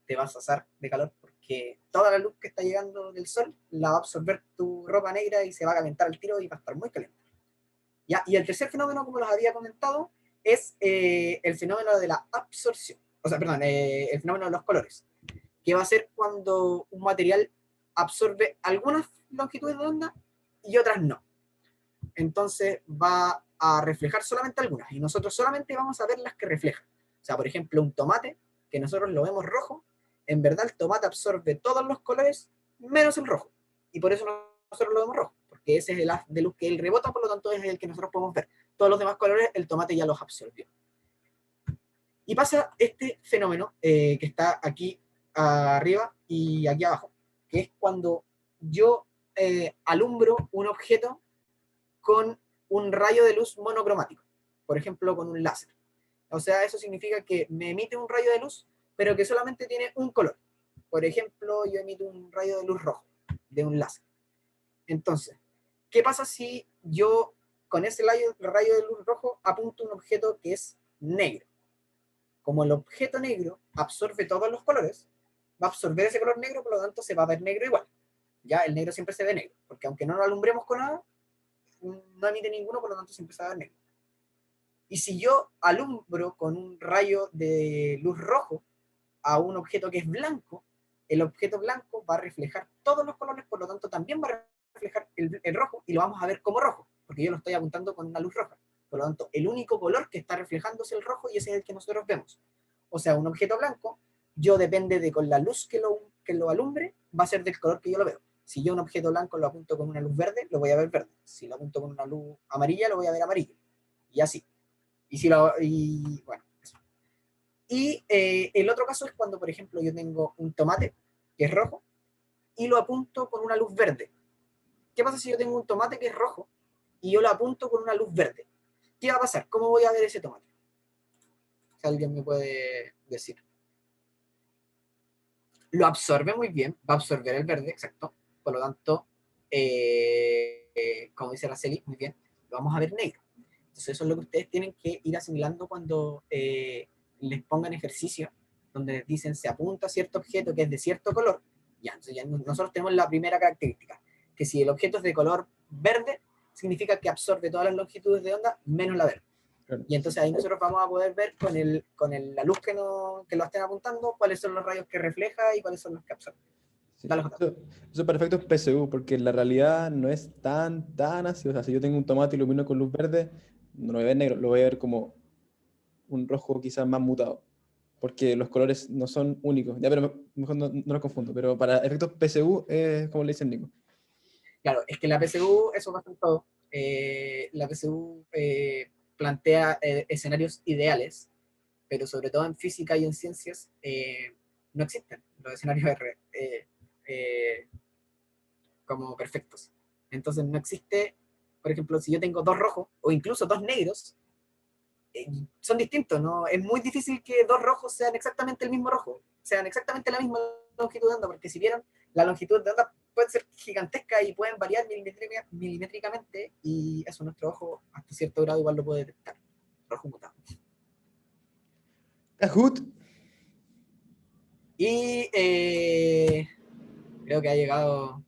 Speaker 3: te vas a asar de calor, porque toda la luz que está llegando del sol la va a absorber tu ropa negra y se va a calentar el tiro y va a estar muy caliente. ¿Ya? Y el tercer fenómeno, como los había comentado, es el fenómeno de la absorción. o sea, perdón, el fenómeno de los colores, que va a ser cuando un material absorbe algunas longitudes de onda y otras no. Entonces va a reflejar solamente algunas, y nosotros solamente vamos a ver las que reflejan. O sea, por ejemplo, un tomate, que nosotros lo vemos rojo, en verdad el tomate absorbe todos los colores menos el rojo, y por eso nosotros lo vemos rojo, porque ese es el haz de luz que él rebota, por lo tanto es el que nosotros podemos ver. Todos los demás colores el tomate ya los absorbió. Y pasa este fenómeno que está aquí arriba y aquí abajo, que es cuando yo alumbro un objeto con un rayo de luz monocromático, por ejemplo, con un láser. O sea, eso significa que me emite un rayo de luz, pero que solamente tiene un color. Por ejemplo, yo emito un rayo de luz rojo, de un láser. Entonces, ¿qué pasa si yo con ese rayo de luz rojo apunto un objeto que es negro? Como el objeto negro absorbe todos los colores, va a absorber ese color negro, por lo tanto se va a ver negro igual. Ya el negro siempre se ve negro, porque aunque no lo alumbremos con nada, no emite ninguno, por lo tanto siempre se va a ver negro. Y si yo alumbro con un rayo de luz rojo a un objeto que es blanco, el objeto blanco va a reflejar todos los colores, por lo tanto también va a reflejar el rojo, y lo vamos a ver como rojo, porque yo lo estoy apuntando con una luz roja. Por lo tanto, el único color que está reflejando es el rojo, y ese es el que nosotros vemos. O sea, un objeto blanco, yo depende de con la luz que lo alumbre, va a ser del color que yo lo veo. Si yo un objeto blanco lo apunto con una luz verde, lo voy a ver verde. Si lo apunto con una luz amarilla, lo voy a ver amarillo. Y así. Y bueno, eso. Y el otro caso es cuando, por ejemplo, yo tengo un tomate que es rojo y lo apunto con una luz verde. ¿Qué pasa si yo tengo un tomate que es rojo y yo lo apunto con una luz verde? ¿Qué va a pasar? ¿Cómo voy a ver ese tomate? Si alguien me puede decir. Lo absorbe muy bien, va a absorber el verde, exacto. Por lo tanto, como dice Araceli, muy bien, lo vamos a ver negro. Entonces eso es lo que ustedes tienen que ir asimilando cuando les pongan ejercicio, donde les dicen se apunta a cierto objeto que es de cierto color. Ya, entonces ya nosotros tenemos la primera característica, que si el objeto es de color verde, significa que absorbe todas las longitudes de onda menos la verde.
Speaker 1: Claro.
Speaker 3: Y entonces ahí nosotros vamos a poder ver con la luz que lo estén apuntando cuáles son los rayos que refleja y cuáles son los que absorbe.
Speaker 1: Sí.
Speaker 3: Dale, Jota.
Speaker 1: Eso es para efectos PSU, porque la realidad no es tan así. O sea, si yo tengo un tomate y lo ilumino con luz verde, no lo voy a ver negro, lo voy a ver como un rojo quizás más mutado, porque los colores no son únicos. Ya, pero mejor no los confundo, pero para efectos PSU es como le dicen Nico.
Speaker 3: Claro, es que la PSU, eso pasa en todo. La PSU plantea escenarios ideales, pero sobre todo en física y en ciencias no existen los escenarios como perfectos. Entonces no existe, por ejemplo, si yo tengo dos rojos o incluso dos negros, son distintos, ¿no? Es muy difícil que dos rojos sean exactamente el mismo rojo, sean exactamente la misma longitud de onda, porque si vieron, la longitud de onda puede ser gigantesca y pueden variar milimétricamente, y eso nuestro ojo hasta cierto grado igual lo puede detectar. Rojo mutado.
Speaker 1: Kahoot.
Speaker 3: Y creo que ha llegado